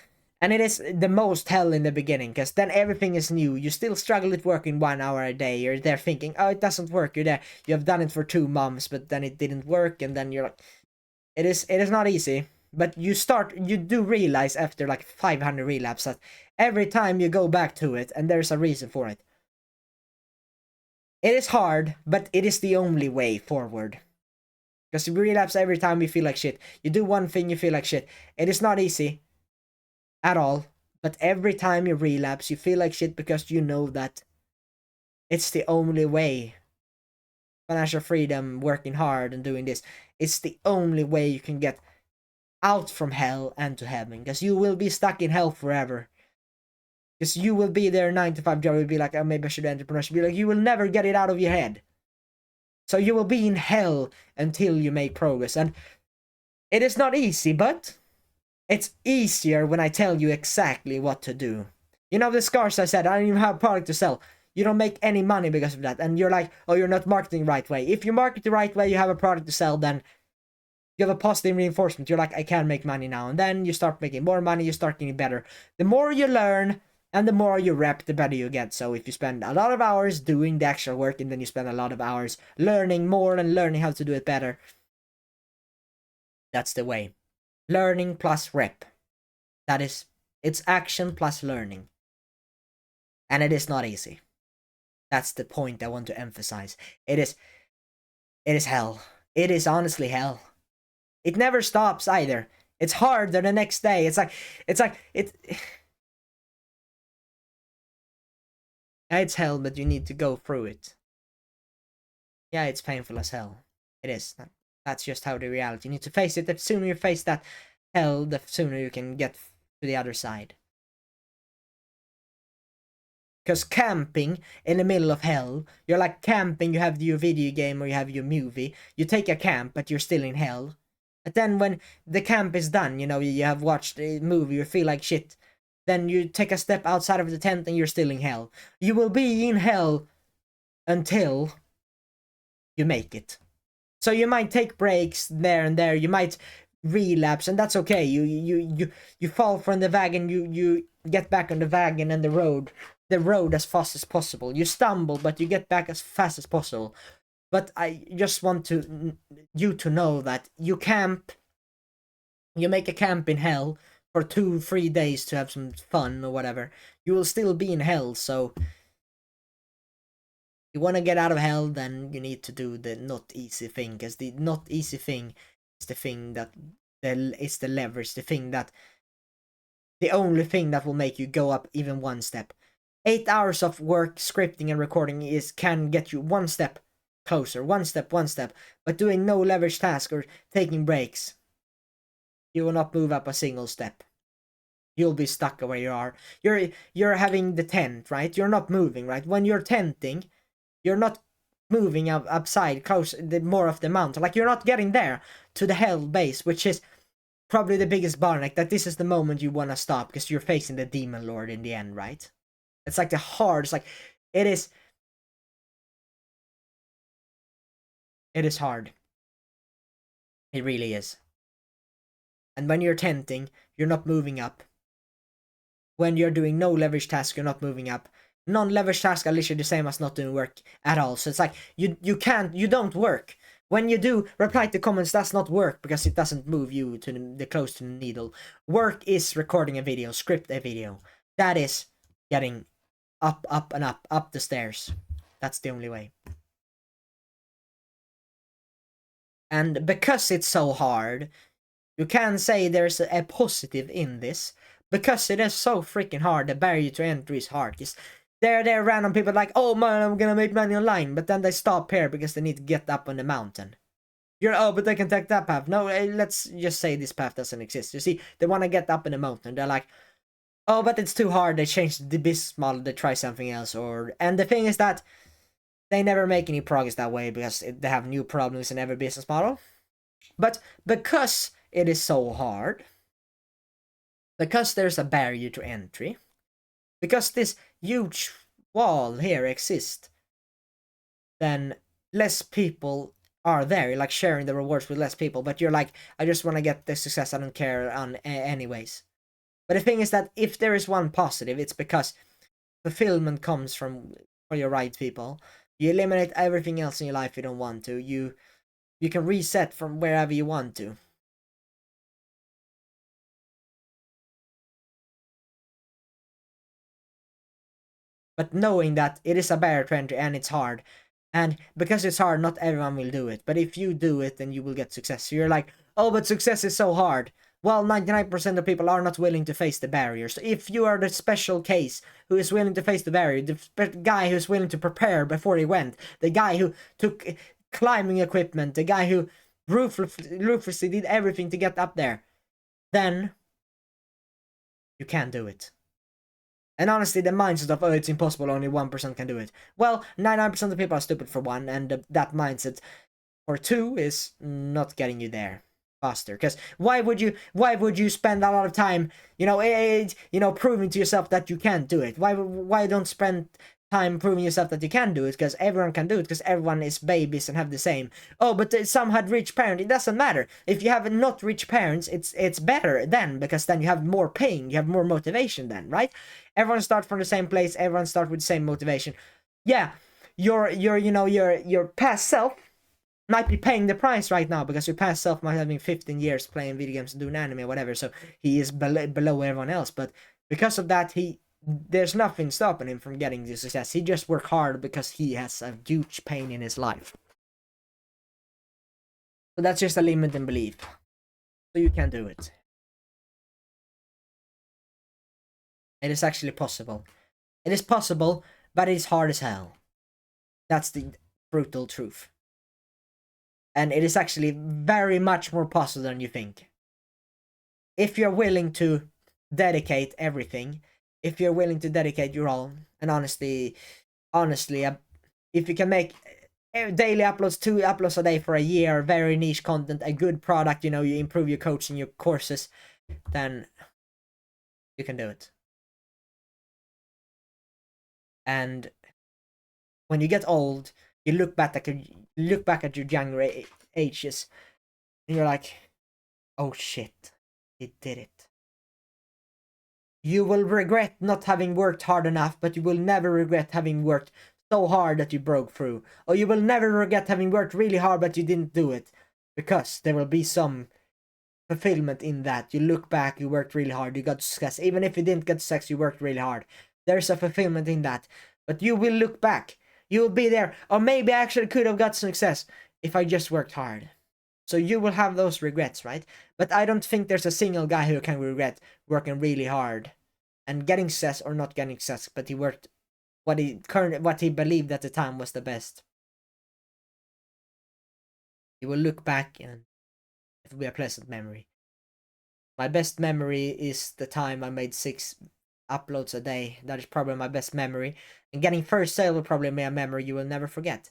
And it is the most hell in the beginning, because then everything is new. You still struggle with working 1 hour a day. You're there thinking, oh, it doesn't work. You're there. You have done it for 2 months, but then it didn't work, and then you're like, it is not easy. But you do realize after like 500 relapse that every time you go back to it, and there's a reason for it. It is hard, but it is the only way forward. Because you relapse every time you feel like shit. You do one thing, you feel like shit. It is not easy at all, but every time you relapse, you feel like shit because you know that it's the only way. Financial freedom, working hard and doing this, it's the only way you can get out from hell and to heaven, because you will be stuck in hell forever. Because you will be there 9 to 5 job, you'll be like, oh, maybe I should entrepreneurship. Be like, you will never get it out of your head. So you will be in hell until you make progress. And it is not easy, but it's easier when I tell you exactly what to do. You know, the scars I said, I don't even have a product to sell. You don't make any money because of that. And you're like, oh, you're not marketing the right way. If you market the right way, you have a product to sell, then you have a positive reinforcement. You're like, I can make money now. And then you start making more money, you start getting better. The more you learn and the more you rep, the better you get. So if you spend a lot of hours doing the actual work and then you spend a lot of hours learning more and learning how to do it better, that's the way. Learning plus rep. That is, it's action plus learning. And it is not easy. That's the point I want to emphasize. It is hell. It is honestly hell. It never stops either. It's harder the next day. It's hell, but you need to go through it. Yeah, it's painful as hell. It is. That's just how the reality. You need to face it. The sooner you face that hell, the sooner you can get to the other side. Because camping in the middle of hell, you're like camping, you have your video game or you have your movie, you take a camp, but you're still in hell. But then when the camp is done, you know, you have watched a movie, you feel like shit, then you take a step outside of the tent and you're still in hell. You will be in hell until you make it. So you might take breaks there and there, you might relapse, and that's okay. You fall from the wagon, you get back on the wagon and the road as fast as possible. You stumble, but you get back as fast as possible. But I just want you to know that you make a camp in hell for 2-3 days to have some fun or whatever. You will still be in hell. So you want to get out of hell, then you need to do the not easy thing, because the not easy thing is the thing that is the leverage, the only thing that will make you go up even one step. 8 hours of work, scripting and recording can get you one step closer, one step, but doing no leverage task or taking breaks, you will not move up a single step. You'll be stuck where you are. You're having the tent, right? You're not moving, right? When you're tenting, you're not moving upside, close, more of the mountain. Like, you're not getting there to the hell base, which is probably the biggest bottleneck. That this is the moment you want to stop because you're facing the demon lord in the end, right? It's like it's like, it is hard. It really is. And when you're tenting, you're not moving up. When you're doing no leverage task, you're not moving up. Non-leverage tasks are literally the same as not doing work at all. So it's like you don't work. When you do reply to comments, that's not work because it doesn't move you to the close to the needle. Work is recording a video, script a video. That is getting up, up, and up the stairs. That's the only way. And because it's so hard, you can say there's a positive in this. Because it is so freaking hard, the barrier to entry is hard. There are random people like, oh man, I'm gonna make money online, but then they stop here because they need to get up on the mountain. Oh, but they can take that path. No, let's just say this path doesn't exist. You see, they want to get up in the mountain. They're like, oh, but it's too hard. They change the business model. They try something else. And the thing is that they never make any progress that way because they have new problems in every business model. But because it is so hard, because there's a barrier to entry, because this huge wall here exists, then less people are there. You're like sharing the rewards with less people, but you're like, I just want to get the success. I don't care on anyways. But the thing is that if there is one positive, it's because fulfillment comes from for your right people. You eliminate everything else in your life you don't want to. You can reset from wherever you want to. But knowing that it is a barrier to entry and it's hard, and because it's hard, not everyone will do it. But if you do it, then you will get success. So you're like, oh, but success is so hard. Well, 99% of people are not willing to face the barrier. So if you are the special case who is willing to face the barrier, the guy who's willing to prepare before he went, the guy who took climbing equipment, the guy who ruthlessly did everything to get up there, then you can do it. And honestly, the mindset of, oh, it's impossible, only 1% can do it. Well, 99% of people are stupid for one, and that mindset for two is not getting you there faster. Because why would you spend a lot of time, proving to yourself that you can't do it? Why don't spend time proving yourself that you can do it? Because everyone can do it, because everyone is babies and have the same. Oh, but some had rich parents. It doesn't matter. If you have not rich parents, it's better then, because then you have more pain, you have more motivation then, right? Everyone start from the same place, everyone start with the same motivation. Yeah, your past self might be paying the price right now because your past self might have been 15 years playing video games and doing anime or whatever, so he is below everyone else. But because of that, there's nothing stopping him from getting the success. He just worked hard because he has a huge pain in his life. So that's just a limiting belief. So you can do it. It is actually possible. It is possible, but it is hard as hell. That's the brutal truth. And it is actually very much more possible than you think. If you're willing to dedicate everything, if you're willing to dedicate your all, and honestly, if you can make daily uploads, 2 uploads a day for a year, very niche content, a good product, you improve your coaching, your courses, then you can do it. And when you get old, you look back at your younger ages, and you're like, oh shit, he did it. You will regret not having worked hard enough, but you will never regret having worked so hard that you broke through. Or you will never regret having worked really hard but you didn't do it. Because there will be some fulfillment in that. You look back, you worked really hard, you got success. Even if you didn't get success, you worked really hard. There's a fulfillment in that. But you will look back. You will be there. Or maybe I actually could have got success if I just worked hard. So you will have those regrets, right? But I don't think there's a single guy who can regret working really hard and getting success or not getting success, but he worked what he believed at the time was the best. You will look back and it will be a pleasant memory. My best memory is the time I made 6 uploads a day. That is probably my best memory. And getting first sale will probably be a memory you will never forget.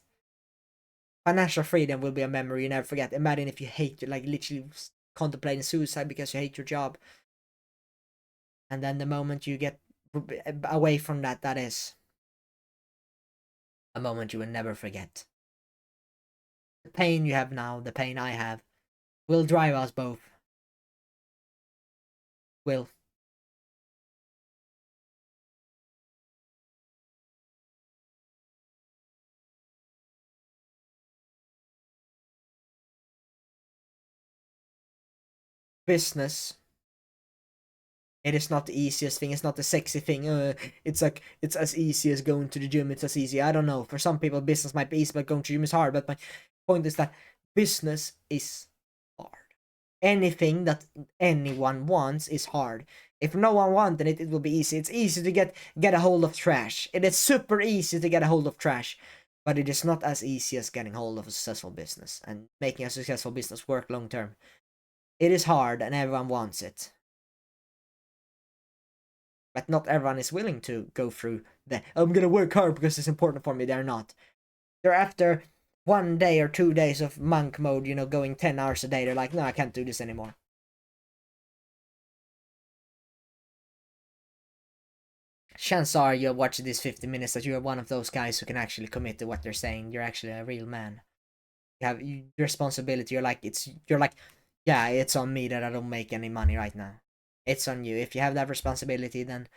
Financial freedom will be a memory you never forget. Imagine if you hate, like literally contemplating suicide because you hate your job. And then the moment you get away from that, that is a moment you will never forget. The pain you have now, the pain I have, will drive us both. will. Business, it is not the easiest thing. It's not the sexy thing. It's like, it's as easy as going to the gym. It's as easy. I don't know. For some people, business might be easy, but going to the gym is hard. But my point is that business is hard. Anything that anyone wants is hard. If no one wanted it, it will be easy. It's easy to get a hold of trash. It is super easy to get a hold of trash, but it is not as easy as getting hold of a successful business and making a successful business work long term. It is hard, and everyone wants it. But not everyone is willing to go through the, I'm gonna work hard because it's important for me. They're not. They're after 1 day or 2 days of monk mode, you know, going 10 hours a day. They're like, no, I can't do this anymore. Chances are you watch these 50 minutes that you are one of those guys who can actually commit to what they're saying. You're actually a real man. You have your responsibility. You're like, yeah, it's on me that I don't make any money right now. It's on you. If you have that responsibility, then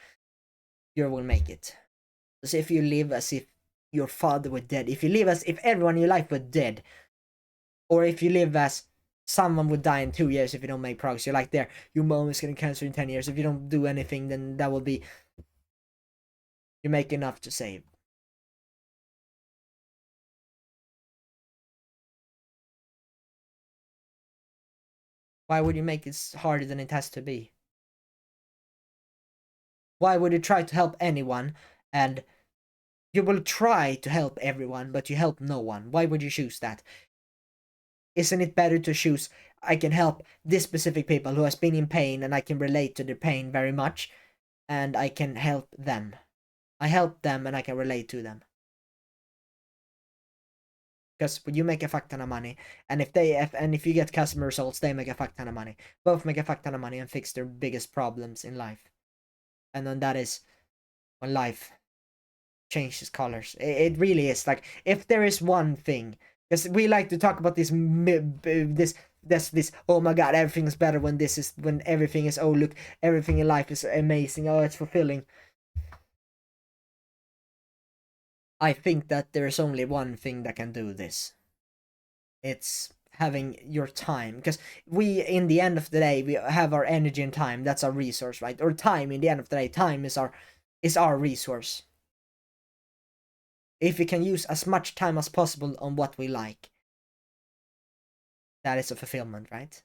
you will make it. So if you live as if your father were dead, if you live as if everyone in your life were dead, or if you live as someone would die in 2 years if you don't make progress, you're like, there, your mom is getting cancer in 10 years. If you don't do anything, then that will be, you make enough to save. Why would you make it harder than it has to be? Why would you try to help anyone, and you will try to help everyone, but you help no one? Why would you choose that? Isn't it better to choose, I can help this specific people who has been in pain and I can relate to their pain very much, and I can help them. I help them and I can relate to them. Because you make a fuck ton of money, and if you get customer results, they make a fuck ton of money. Both make a fuck ton of money and fix their biggest problems in life. And then that is when life changes colors. It really is. Like, if there is one thing, because we like to talk about this, oh my god, everything is better when everything is, oh look, everything in life is amazing, oh it's fulfilling. I think that there is only one thing that can do this. It's having your time, because we, in the end of the day, we have our energy and time. That's our resource, right? Or time, in the end of the day, time is our resource. If we can use as much time as possible on what we like, that is a fulfillment, right?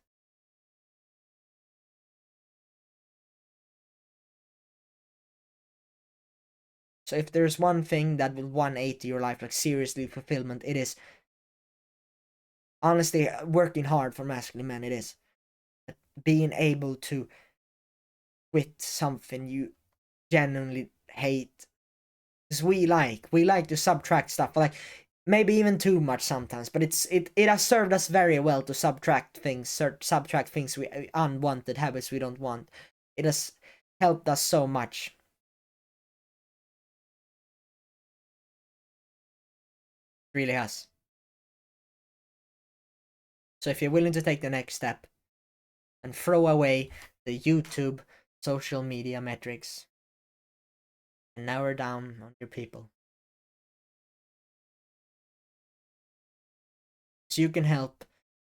So if there's one thing that will 180 your life, like seriously fulfillment, it is honestly working hard for masculine men. It is being able to quit something you genuinely hate. Because we like to subtract stuff, like maybe even too much sometimes, but it has served us very well to subtract things we, unwanted habits we don't want. It has helped us so much. It really has. So if you're willing to take the next step and throw away the YouTube social media metrics and narrow down on your people, so you can help,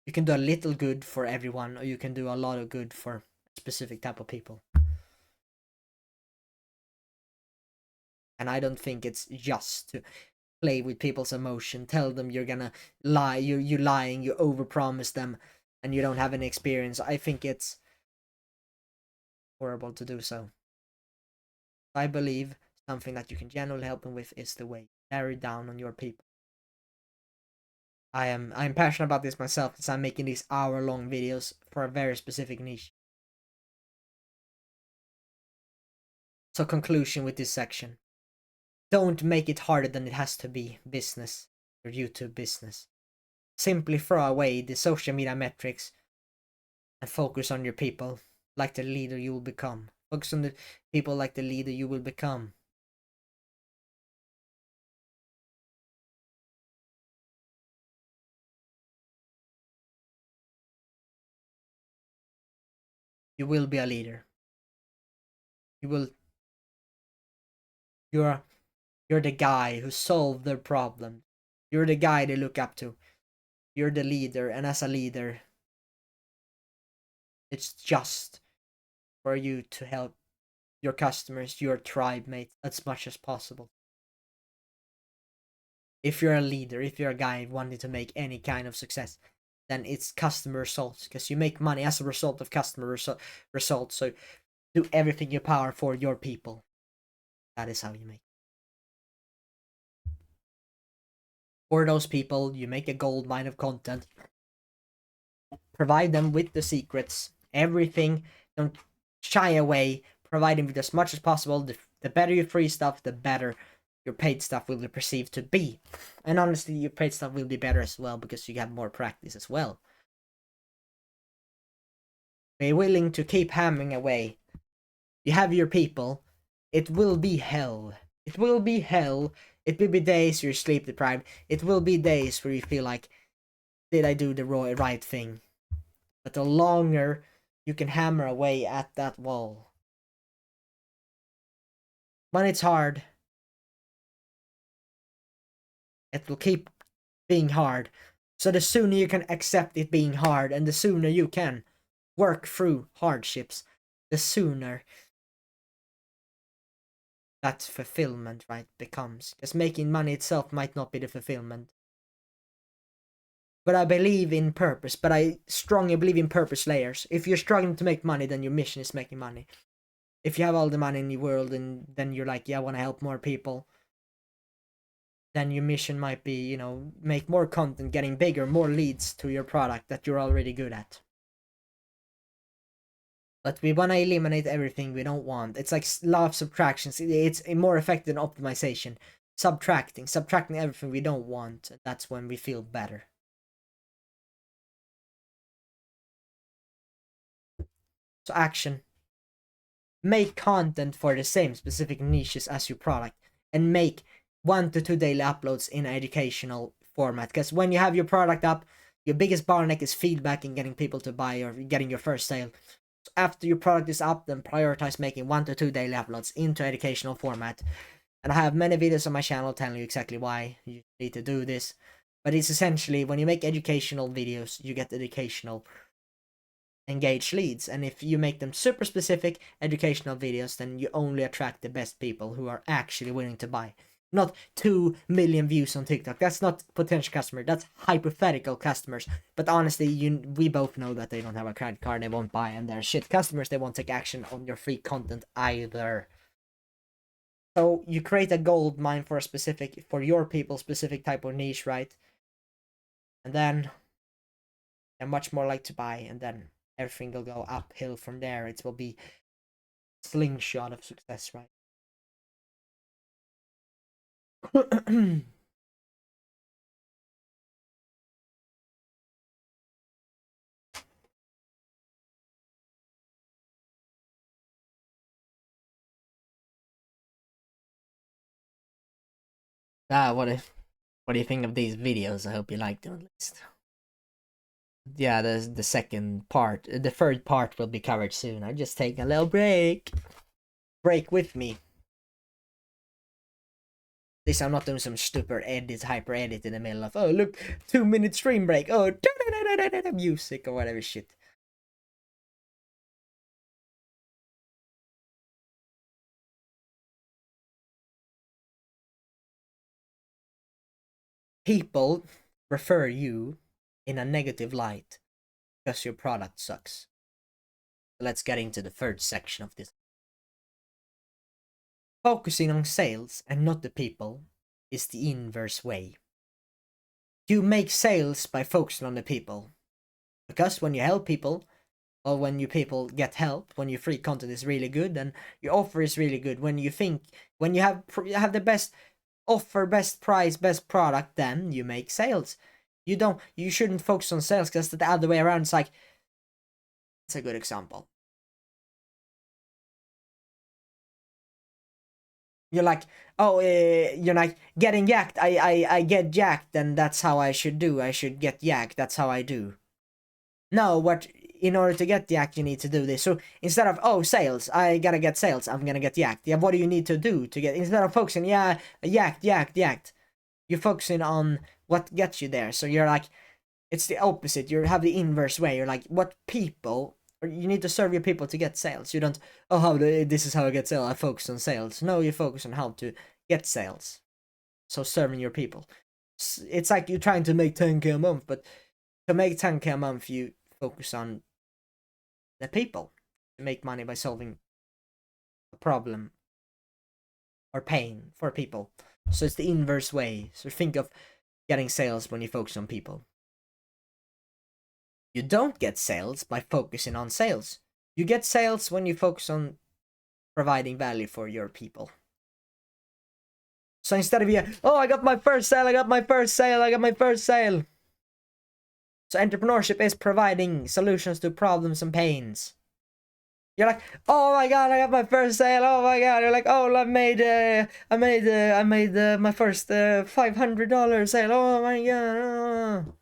you can do a little good for everyone, or you can do a lot of good for a specific type of people. And I don't think it's just to play with people's emotion, tell them you're gonna lie, you lying, you overpromise them, and you don't have any experience. I think it's horrible to do so. I believe something that you can generally help them with is the way you narrow down on your people. I'm passionate about this myself, because I'm making these hour-long videos for a very specific niche. So conclusion with this section. Don't make it harder than it has to be, business, your YouTube business. Simply throw away the social media metrics and focus on your people, like the leader you will become. Focus on the people like the leader you will become. You will be a leader. You will you're you're the guy who solved their problem. You're the guy they look up to. You're the leader, and as a leader, it's just for you to help your customers, your tribe mates, as much as possible. If you're a leader, if you're a guy wanting to make any kind of success, then it's customer results, because you make money as a result of customer results. So do everything you power for your people. That is how you make. For those people, you make a gold mine of content. Provide them with the secrets, everything. Don't shy away. Provide them with as much as possible. The better your free stuff, the better your paid stuff will be perceived to be. And honestly, your paid stuff will be better as well, because you have more practice as well. Be willing to keep hammering away. You have your people. It will be hell. It will be hell. It will be days you're sleep deprived. It will be days where you feel like, did I do the right thing? But the longer you can hammer away at that wall, when it's hard, it will keep being hard. So the sooner you can accept it being hard, and the sooner you can work through hardships, the sooner that fulfillment, right, becomes. Because making money itself might not be the fulfillment. But I believe in purpose, but I strongly believe in purpose layers. If you're struggling to make money, then your mission is making money. If you have all the money in the world, and then you're like, yeah, I want to help more people, then your mission might be, you know, make more content, getting bigger, more leads to your product that you're already good at. But we want to eliminate everything we don't want. It's like law of subtractions. It's more effective than optimization. Subtracting everything we don't want. That's when we feel better. So action. Make content for the same specific niches as your product, and make 1 to 2 daily uploads in educational format. Because when you have your product up, your biggest bottleneck is feedback and getting people to buy or getting your first sale. So after your product is up, then prioritize making 1 to 2 daily uploads into educational format. And I have many videos on my channel telling you exactly why you need to do this. But it's essentially, when you make educational videos, you get educational engaged leads, and if you make them super specific educational videos, then you only attract the best people who are actually willing to buy. Not 2 million views on TikTok. That's not potential customer. That's hypothetical customers. But honestly, we both know that they don't have a credit card. They won't buy, and they're shit customers. They won't take action on your free content either. So you create a gold mine for your people, specific type of niche, right? And then they're much more like to buy, and then everything will go uphill from there. It will be slingshot of success, right? What do you think of these videos? I hope you liked them at least. Yeah, the second part, the third part will be covered soon. I just take a little break. Break with me. At least I'm not doing some stupid hyper edit in the middle of, oh look, 2 minute stream break. Oh, music or whatever shit. People refer you in a negative light because your product sucks. Let's get into the third section of this. Focusing on sales and not the people is the inverse way. You make sales by focusing on the people. Because when you help people, or when your people get help, when your free content is really good and your offer is really good, when you have the best offer, best price, best product, then you make sales. You shouldn't focus on sales, because the other way around. It's like, it's a good example. You're like, oh, you're like, getting yacked. I get yacked, and that's how I should do. I should get yacked. That's how I do. No, what in order to get the act, you need to do this. So instead of, oh, sales, I gotta get sales, I'm gonna get the act. Yeah, what do you need to do to get, instead of focusing, yeah, the act, you're focusing on what gets you there. So you're like, it's the opposite. You have the inverse way. You're like, what people, or you need to serve your people to get sales. You don't, oh, this is how I get sales, I focus on sales. No, you focus on how to get sales. So serving your people. It's like you're trying to make 10k a month, but to make 10k a month, you focus on the people. You make money by solving a problem or pain for people. So it's the inverse way. So think of getting sales when you focus on people. You don't get sales by focusing on sales. You get sales when you focus on providing value for your people. So instead of, oh, I got my first sale, I got my first sale. So entrepreneurship is providing solutions to problems and pains. You're like, oh my god, I got my first sale. Oh my god, you're like, oh, I made my first $500 sale. Oh my god.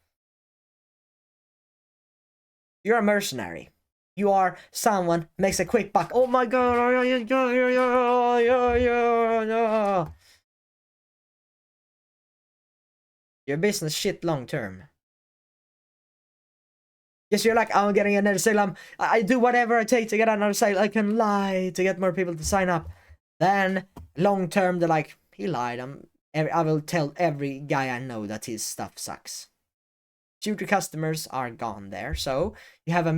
You're a mercenary. You are someone makes a quick buck. Oh my god. Your business shit long term. Yes, you're like, I'm getting another sale. I do whatever it takes to get another sale. I can lie to get more people to sign up. Then long term, they're like, he lied. I will tell every guy I know that his stuff sucks. Future customers are gone there. So you have a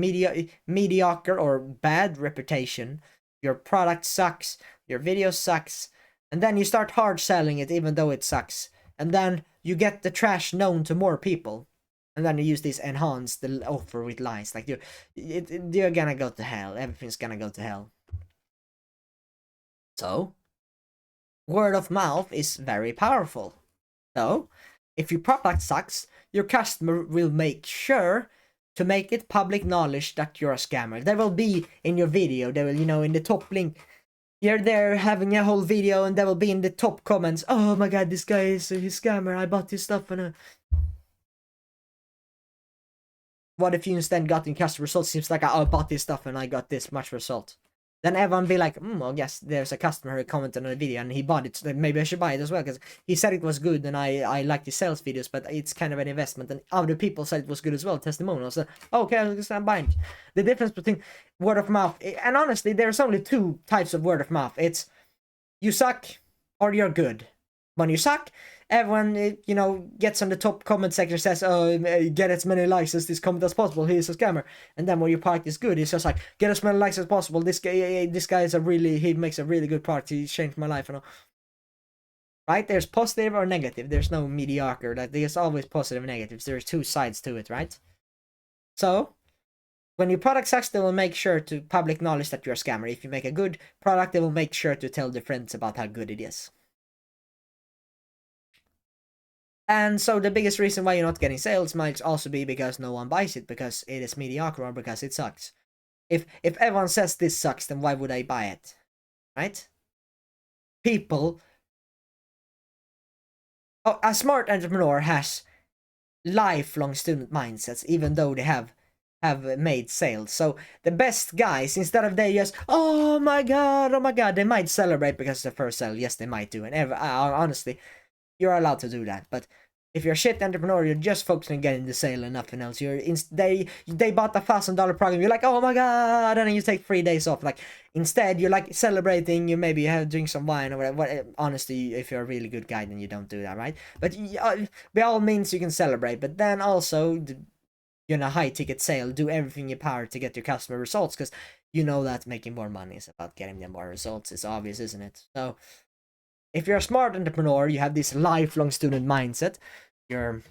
mediocre or bad reputation. Your product sucks. Your video sucks. And then you start hard selling it even though it sucks. And then you get the trash known to more people. And then you use this enhanced offer with lies. Like you're gonna go to hell. Everything's gonna go to hell. So word of mouth is very powerful. So if your product sucks, your customer will make sure to make it public knowledge that you're a scammer. They will be in your video. They will, in the top link. You're there having a whole video and they will be in the top comments. Oh my god, this guy is a scammer. I bought his stuff and what if you instead got in customer results? Seems like I bought this stuff and I got this much result. Then everyone be like, well, yes, there's a customer who commented on the video and he bought it, so maybe I should buy it as well, because he said it was good and I like the sales videos, but it's kind of an investment, and other people said it was good as well, testimonials. So, okay, I'm buying it. The difference between word of mouth, and honestly, there's only two types of word of mouth. It's you suck or you're good. When you suck, everyone, gets on the top comment section, says, oh, get as many likes as this comment as possible, he's a scammer. And then when your product is good, it's just like, get as many likes as possible, this guy is he makes a really good product, he changed my life, right? There's positive or negative, there's no mediocre, there's always positive and negatives, there's two sides to it, right? So when your product sucks, they will make sure to public knowledge that you're a scammer. If you make a good product, they will make sure to tell their friends about how good it is. And so the biggest reason why you're not getting sales might also be because no one buys it, because it is mediocre or because it sucks. If everyone says this sucks, then why would I buy it? Right? People... Oh, a smart entrepreneur has lifelong student mindsets, even though they have made sales. So the best guys, instead of they just, oh my god, they might celebrate because it's the first sale. Yes, they might do. And honestly, you're allowed to do that. But if you're a shit entrepreneur, you're just focusing on getting the sale and nothing else. They bought a $1,000 program. You're like, oh my god, and then you take 3 days off. Like instead, you're like celebrating. You maybe have drink some wine or whatever. Honestly, if you're a really good guy, then you don't do that, right? But by all means, you can celebrate. But then also, high ticket sale, do everything in your power to get your customer results, because you know that making more money is about getting them more results. It's obvious, isn't it? So if you're a smart entrepreneur, you have this lifelong student mindset, you're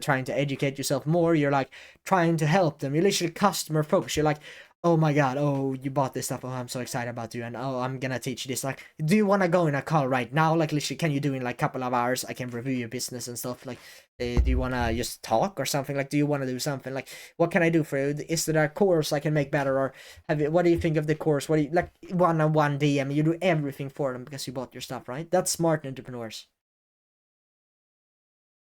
trying to educate yourself more, you're like trying to help them, you're literally customer focused. You're like, oh my god, oh, you bought this stuff, oh, I'm so excited about you, and oh, I'm gonna teach you this. Like, do you want to go in a call right now? Like, literally, can you do in like a couple of hours? I can review your business and stuff. Like, do you want to just talk or something? Like, do you want to do something? Like, what can I do for you? Is there a course I can make better? Or what do you think of the course? What do you like, one-on-one DM? You do everything for them because you bought your stuff, right? That's smart entrepreneurs.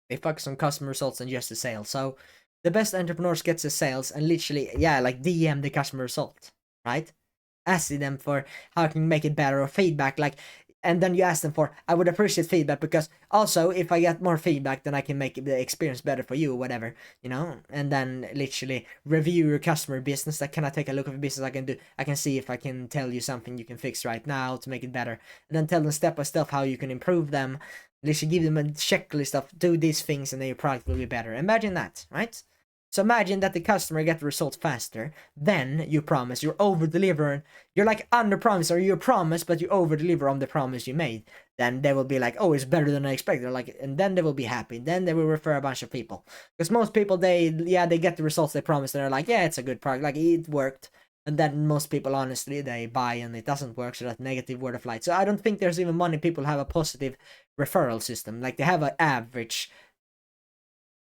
They focus on customer results and just the sale. So The best entrepreneurs gets the sales and literally, yeah, like DM the customer result, right? Asking them for how can you make it better or feedback, like, and then you ask them for, I would appreciate feedback because also if I get more feedback, then I can make the experience better for you, whatever, you know. And then literally review your customer business. Like, can I take a look at the business? I can see if I can tell you something you can fix right now to make it better, and then tell them step by step how you can improve them. Literally give them a checklist of do these things and then your product will be better. Imagine that, right? So imagine that the customer get the results faster. Then you promise, you're over delivering. You're like under promise, or you promise, but you over deliver on the promise you made. Then they will be like, oh, it's better than I expected. Like, and then they will be happy. Then they will refer a bunch of people. Because most people, they get the results they promised. They're like, yeah, it's a good product. Like, it worked. And then most people, honestly, they buy and it doesn't work. So that negative word of light. So I don't think there's even money people have a positive referral system. Like, they have an average.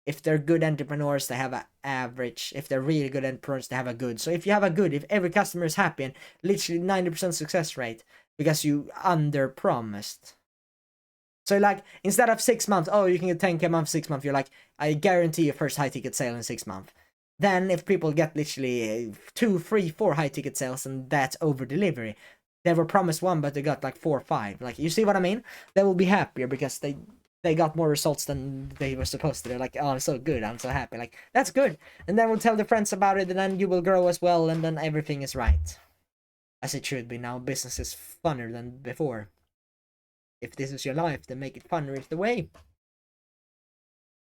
If they're good entrepreneurs, they have an average. If they're really good entrepreneurs, they have a good. So if you have a good, if every customer is happy and literally 90% success rate because you under promised. So like instead of 6 months, oh, you can get 10K a month 6 months, you're like, I guarantee your first high ticket sale in 6 months. Then if people get literally 2, 3, 4 high ticket sales and that's over delivery, they were promised one but they got like 4 or 5. Like, you see what I mean? They will be happier because they got more results than they were supposed to. They're like, oh, I'm so good, I'm so happy. Like, that's good. And then we'll tell their friends about it, and then you will grow as well, and then everything is right. As it should be. Now business is funner than before. If this is your life, then make it funner is the way.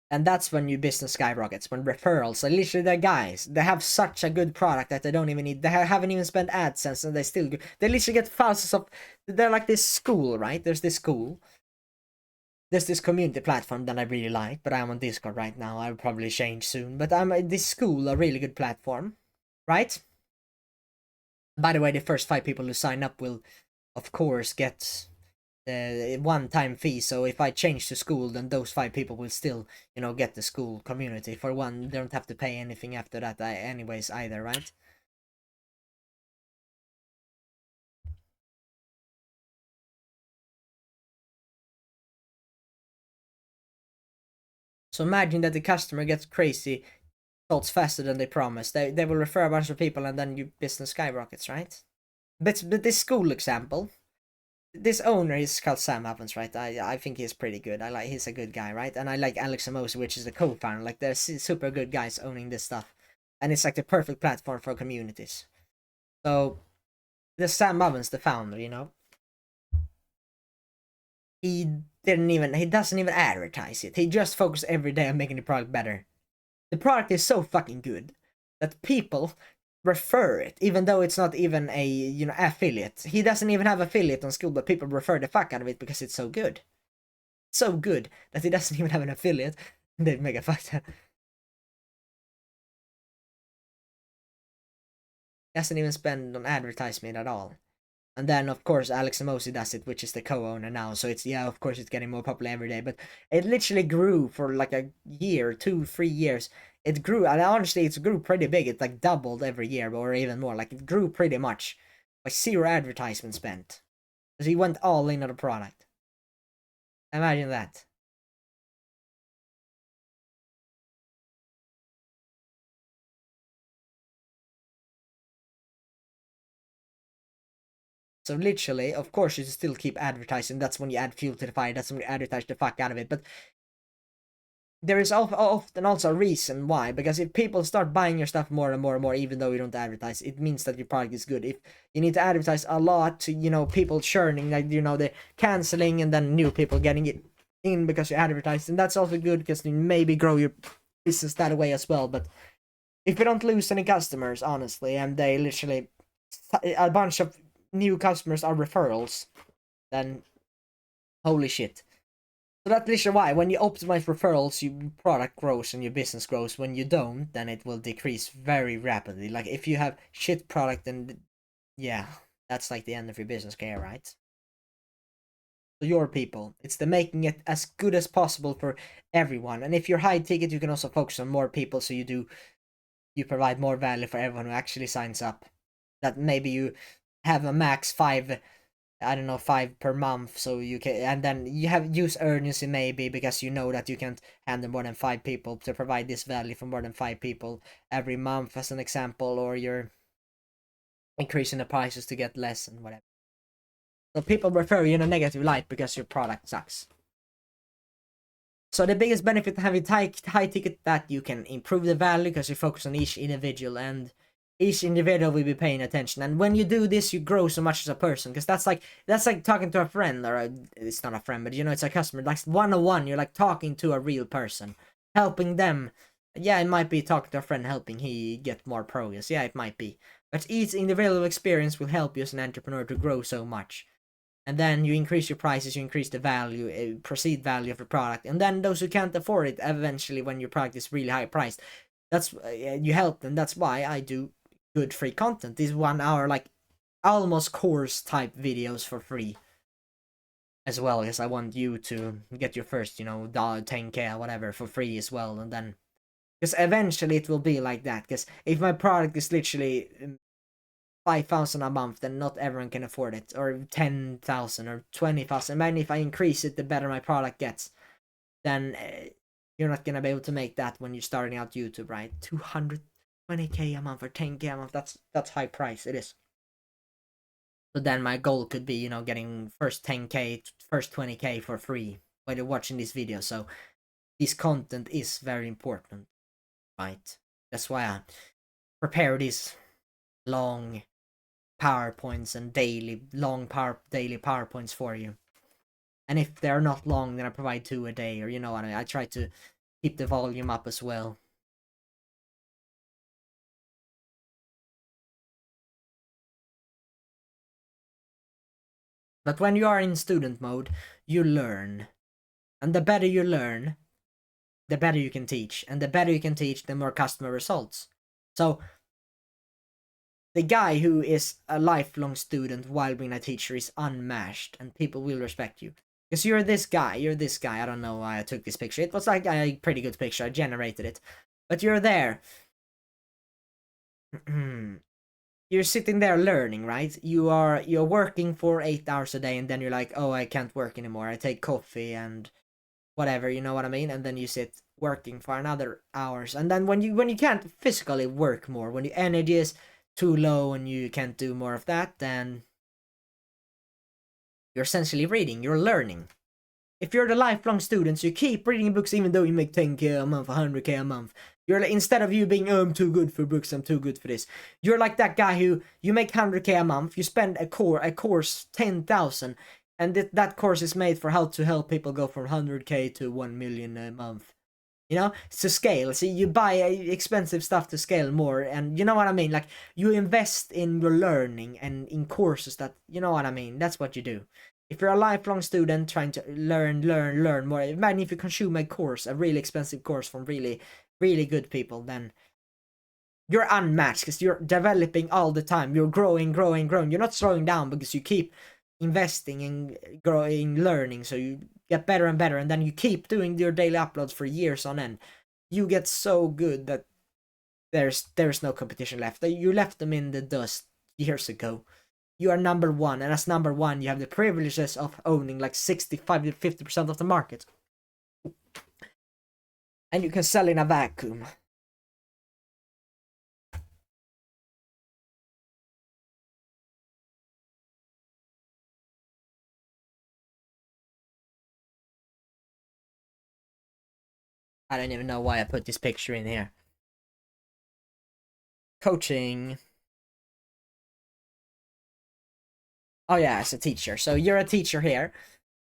And that's when your business skyrockets, when referrals, like literally the guys, they have such a good product that they don't even need, they haven't even spent AdSense and they literally get thousands of, they're like this school, right? There's this school. There's this community platform that I really like, but I'm on Discord right now. I'll probably change soon. But this school, a really good platform, right? By the way, the first 5 people who sign up will, of course, get the one-time fee. So if I change to school, then those 5 people will still, you know, get the school community. For one, they don't have to pay anything after that anyways either, right? So imagine that the customer gets crazy results faster than they promised. They will refer a bunch of people and then your business skyrockets, right? But this school example, this owner is called Sam Evans, right? I think he's pretty good. He's a good guy, right? And I like Alex Amosi, which is the co-founder. Like, they're super good guys owning this stuff, and it's like the perfect platform for communities. So the Sam Evans, the founder, you know, he doesn't even advertise it. He just focuses every day on making the product better. The product is so fucking good that people refer it, even though it's not even a, you know, affiliate. He doesn't even have affiliate on school, but people refer the fuck out of it because it's so good. So good that he doesn't even have an affiliate. They make a fuck that. Doesn't even spend on advertisement at all. And then of course Alex Amosi does it, which is the co-owner now. So it's, yeah, of course it's getting more popular every day. But it literally grew for like a year, 2, 3 years. It grew, and honestly, it grew pretty big. It like doubled every year, or even more. Like, it grew pretty much. Like, 0 advertisement spent, because he went all in on the product. Imagine that. So literally, of course, you still keep advertising. That's when you add fuel to the fire. That's when you advertise the fuck out of it. But there is often also a reason why, because if people start buying your stuff more and more and more, even though you don't advertise, it means that your product is good. If you need to advertise a lot to, you know, people churning, like, you know, they're canceling and then new people getting it in because you advertise, and that's also good because you maybe grow your business that way as well. But if you don't lose any customers, honestly, and they literally, a bunch of new customers are referrals, then holy shit. So that's literally why when you optimize referrals, your product grows and your business grows. When you don't, then it will decrease very rapidly. Like, if you have shit product, then yeah, that's like the end of your business career, right? So your people, it's the making it as good as possible for everyone. And if you're high ticket, you can also focus on more people, so you provide more value for everyone who actually signs up. That maybe you have a max 5 I don't know, 5 per month, so you can, and then you have use urgency maybe because you know that you can't handle more than 5 people to provide this value for more than 5 people every month as an example, or you're increasing the prices to get less and whatever. So people refer you in a negative light because your product sucks. So the biggest benefit of having high ticket that you can improve the value because you focus on each individual, and each individual will be paying attention. And when you do this, you grow so much as a person, because that's like talking to a friend, or it's not a friend, but it's a customer. Like 101, you're like talking to a real person, helping them. Yeah, it might be talking to a friend, helping he get more progress. Yeah, it might be. But each individual experience will help you as an entrepreneur to grow so much. And then you increase your prices, you increase the value, perceived value of the product, and then those who can't afford it, eventually when your product is really high priced, that's you help them. That's why I do good free content, these 1 hour like almost course type videos for free as well, because I want you to get your first 10k or whatever for free as well. And then because eventually it will be like that, because if my product is literally 5,000 a month, then not everyone can afford it, or 10,000 or 20,000. Man, if I increase it, the better my product gets. Then you're not gonna be able to make that when you're starting out YouTube, right? 220k a month or 10k a month. That's high price. It is. So then my goal could be, getting first 10k, first 20k for free while you're watching this video. So this content is very important, right? That's why I prepare these long PowerPoints and daily PowerPoints for you. And if they're not long, then I provide 2 a day, or what I mean. I try to keep the volume up as well. But when you are in student mode, you learn. And the better you learn, the better you can teach. And the better you can teach, the more customer results. So the guy who is a lifelong student while being a teacher is unmatched, and people will respect you. Because you're this guy. I don't know why I took this picture. It was like a pretty good picture. I generated it. But you're there. You're sitting there learning, right? You're working for 8 hours a day, and then you're like, oh, I can't work anymore. I take coffee and whatever, you know what I mean? And then you sit working for another hours. And then when you can't physically work more, when your energy is too low and you can't do more of that, then you're essentially reading, you're learning. If you're the lifelong students, you keep reading books even though you make 10k a month, 100k a month. You're like, instead of you being, oh, I'm too good for books, I'm too good for this. You're like that guy who you make 100k a month, you spend a course 10,000, and that course is made for how to help people go from 100k to 1 million a month. To scale. See, you buy expensive stuff to scale more, and you know what I mean? Like, you invest in your learning and in courses that, you know what I mean? That's what you do. If you're a lifelong student trying to learn more, imagine if you consume a course, a really expensive course from really, really good people, then you're unmatched because you're developing all the time. You're growing. You're not slowing down because you keep investing in growing, learning, so you get better and better, and then you keep doing your daily uploads for years on end. You get so good that there's no competition left. You left them in the dust years ago. You are number one, and as number one, you have the privileges of owning like 65 to 50% of the market, and you can sell in a vacuum. I don't even know why I put this picture in here. Coaching. Oh yeah, as a teacher. So you're a teacher here.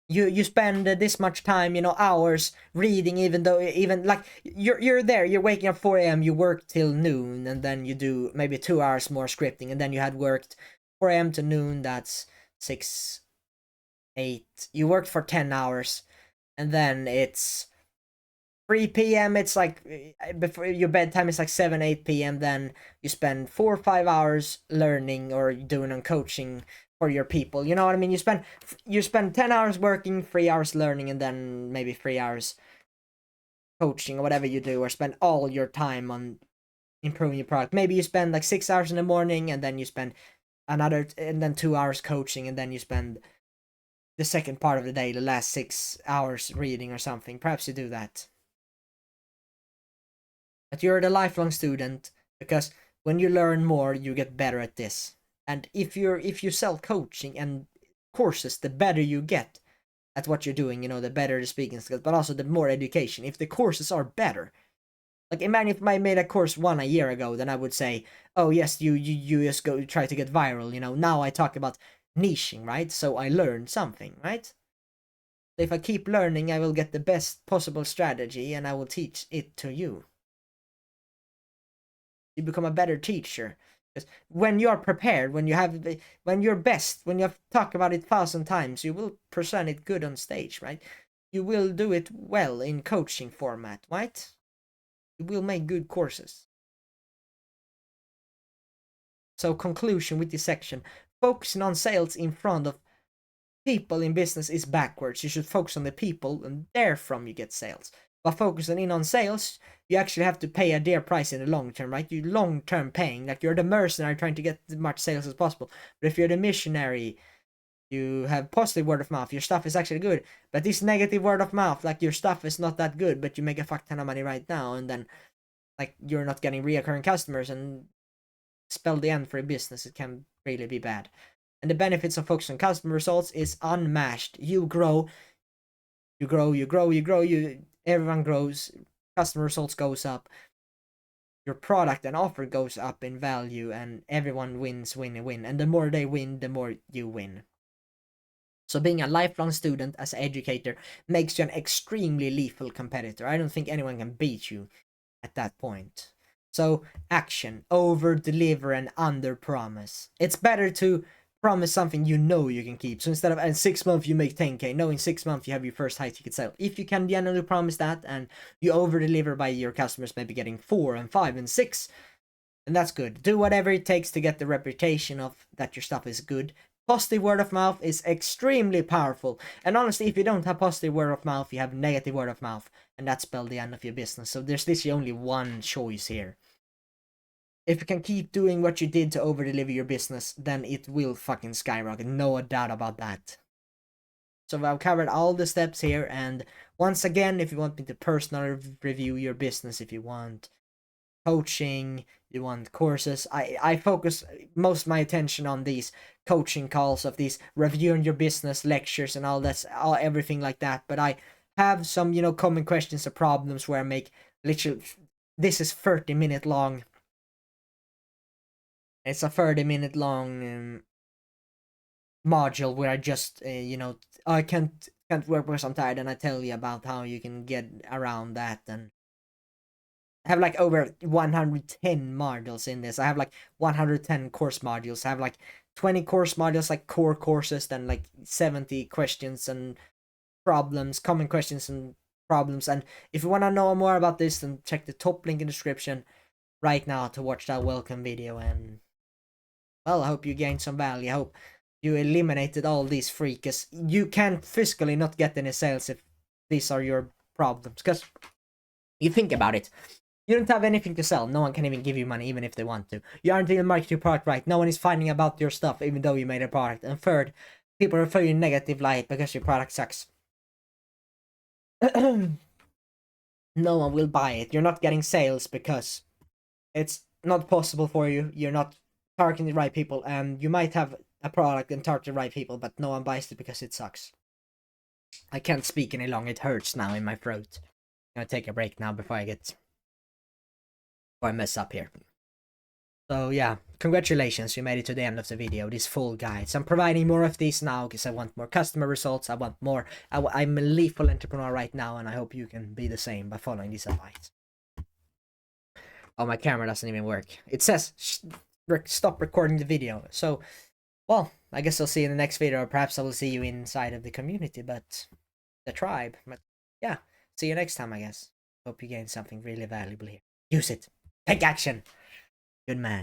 You spend this much time, hours reading, even though like you're there, you're waking up 4 a.m., you work till noon, and then you do maybe 2 hours more scripting, and then you had worked 4 a.m. to noon, that's 6, 8. You worked for 10 hours, and then it's 3 p.m. It's like before your bedtime is like 7, 8 p.m. Then you spend 4 or 5 hours learning or doing on coaching for your people. You know what I mean? You spend 10 hours working, 3 hours learning, and then maybe 3 hours coaching or whatever you do, or spend all your time on improving your product. Maybe you spend like 6 hours in the morning, and then you spend and then 2 hours coaching, and then you spend the second part of the day, the last 6 hours reading or something. Perhaps you do that. But you're the lifelong student, because when you learn more, you get better at this. And if you sell coaching and courses, the better you get at what you're doing, the better the speaking skills, but also the more education. If the courses are better, like imagine if I made a course a year ago, then I would say, oh yes, you just go try to get viral. Now I talk about niching, right? So I learned something, right? So if I keep learning, I will get the best possible strategy, and I will teach it to you. You become a better teacher. Because when you're prepared, when you're best, when you have talked about it 1,000 times, you will present it good on stage, right? You will do it well in coaching format, right? You will make good courses. So conclusion with this section: focusing on sales in front of people in business is backwards. You should focus on the people, and therefrom you get sales. But focusing in on sales, you actually have to pay a dear price in the long term, right? You long term paying, like you're the mercenary trying to get as much sales as possible. But if you're the missionary, you have positive word of mouth, your stuff is actually good. But this negative word of mouth, like your stuff is not that good, but you make a fuck ton of money right now, and then like you're not getting reoccurring customers, and spell the end for a business, it can really be bad. And the benefits of focusing on customer results is unmatched. You grow, everyone grows, customer results goes up, your product and offer goes up in value, and everyone wins, win. And the more they win, the more you win. So being a lifelong student as an educator makes you an extremely lethal competitor. I don't think anyone can beat you at that point. So action, over deliver and under promise. It's better to promise something you know you can keep. So instead of in 6 months you make 10k, no, in 6 months you have your first high ticket sale. If you can genuinely promise that, and you over deliver by your customers maybe getting 4 and 5 and 6, and that's good. Do whatever it takes to get the reputation of that your stuff is good. Positive word of mouth is extremely powerful. And honestly, if you don't have positive word of mouth, you have negative word of mouth, and that's spelled the end of your business. So there's literally only one choice here. If you can keep doing what you did to over deliver your business, then it will fucking skyrocket. No doubt about that. So I've covered all the steps here, and once again, if you want me to personally review your business, if you want coaching, you want courses, I focus most of my attention on these coaching calls, of these reviewing your business lectures and all that, everything like that. But I have some common questions or problems where I make literally, this is 30-minute long. It's a 30-minute long module where I just I can't work because I'm tired, and I tell you about how you can get around that. And I have like over 110 modules in this. I have like 110 course modules. I have like 20 course modules, like core courses, then like 70 questions and problems, common questions and problems. And if you want to know more about this, then check the top link in the description right now to watch that welcome video. And well, I hope you gained some value. I hope you eliminated all these freaks. You can physically not get any sales if these are your problems. Because you think about it, you don't have anything to sell. No one can even give you money, even if they want to. You aren't even marketing your product right. No one is finding about your stuff, even though you made a product. And third, people refer you in negative light because your product sucks. No one will buy it. You're not getting sales because it's not possible for you. You're not targeting the right people, and you might have a product and target the right people, but no one buys it because it sucks. I can't speak any longer. It hurts now in my throat. I'm gonna take a break now before I mess up here. So yeah, congratulations, you made it to the end of the video, this full guide. So I'm providing more of these now because I want more customer results. I want more. I'm a lethal entrepreneur right now, and I hope you can be the same by following this advice. Oh, my camera doesn't even work. It says stop recording the video. So, well, I guess I'll see you in the next video, or perhaps I will see you inside of the community, but the tribe. But yeah, see you next time, I guess. Hope you gained something really valuable here. Use it. Take action. Good man.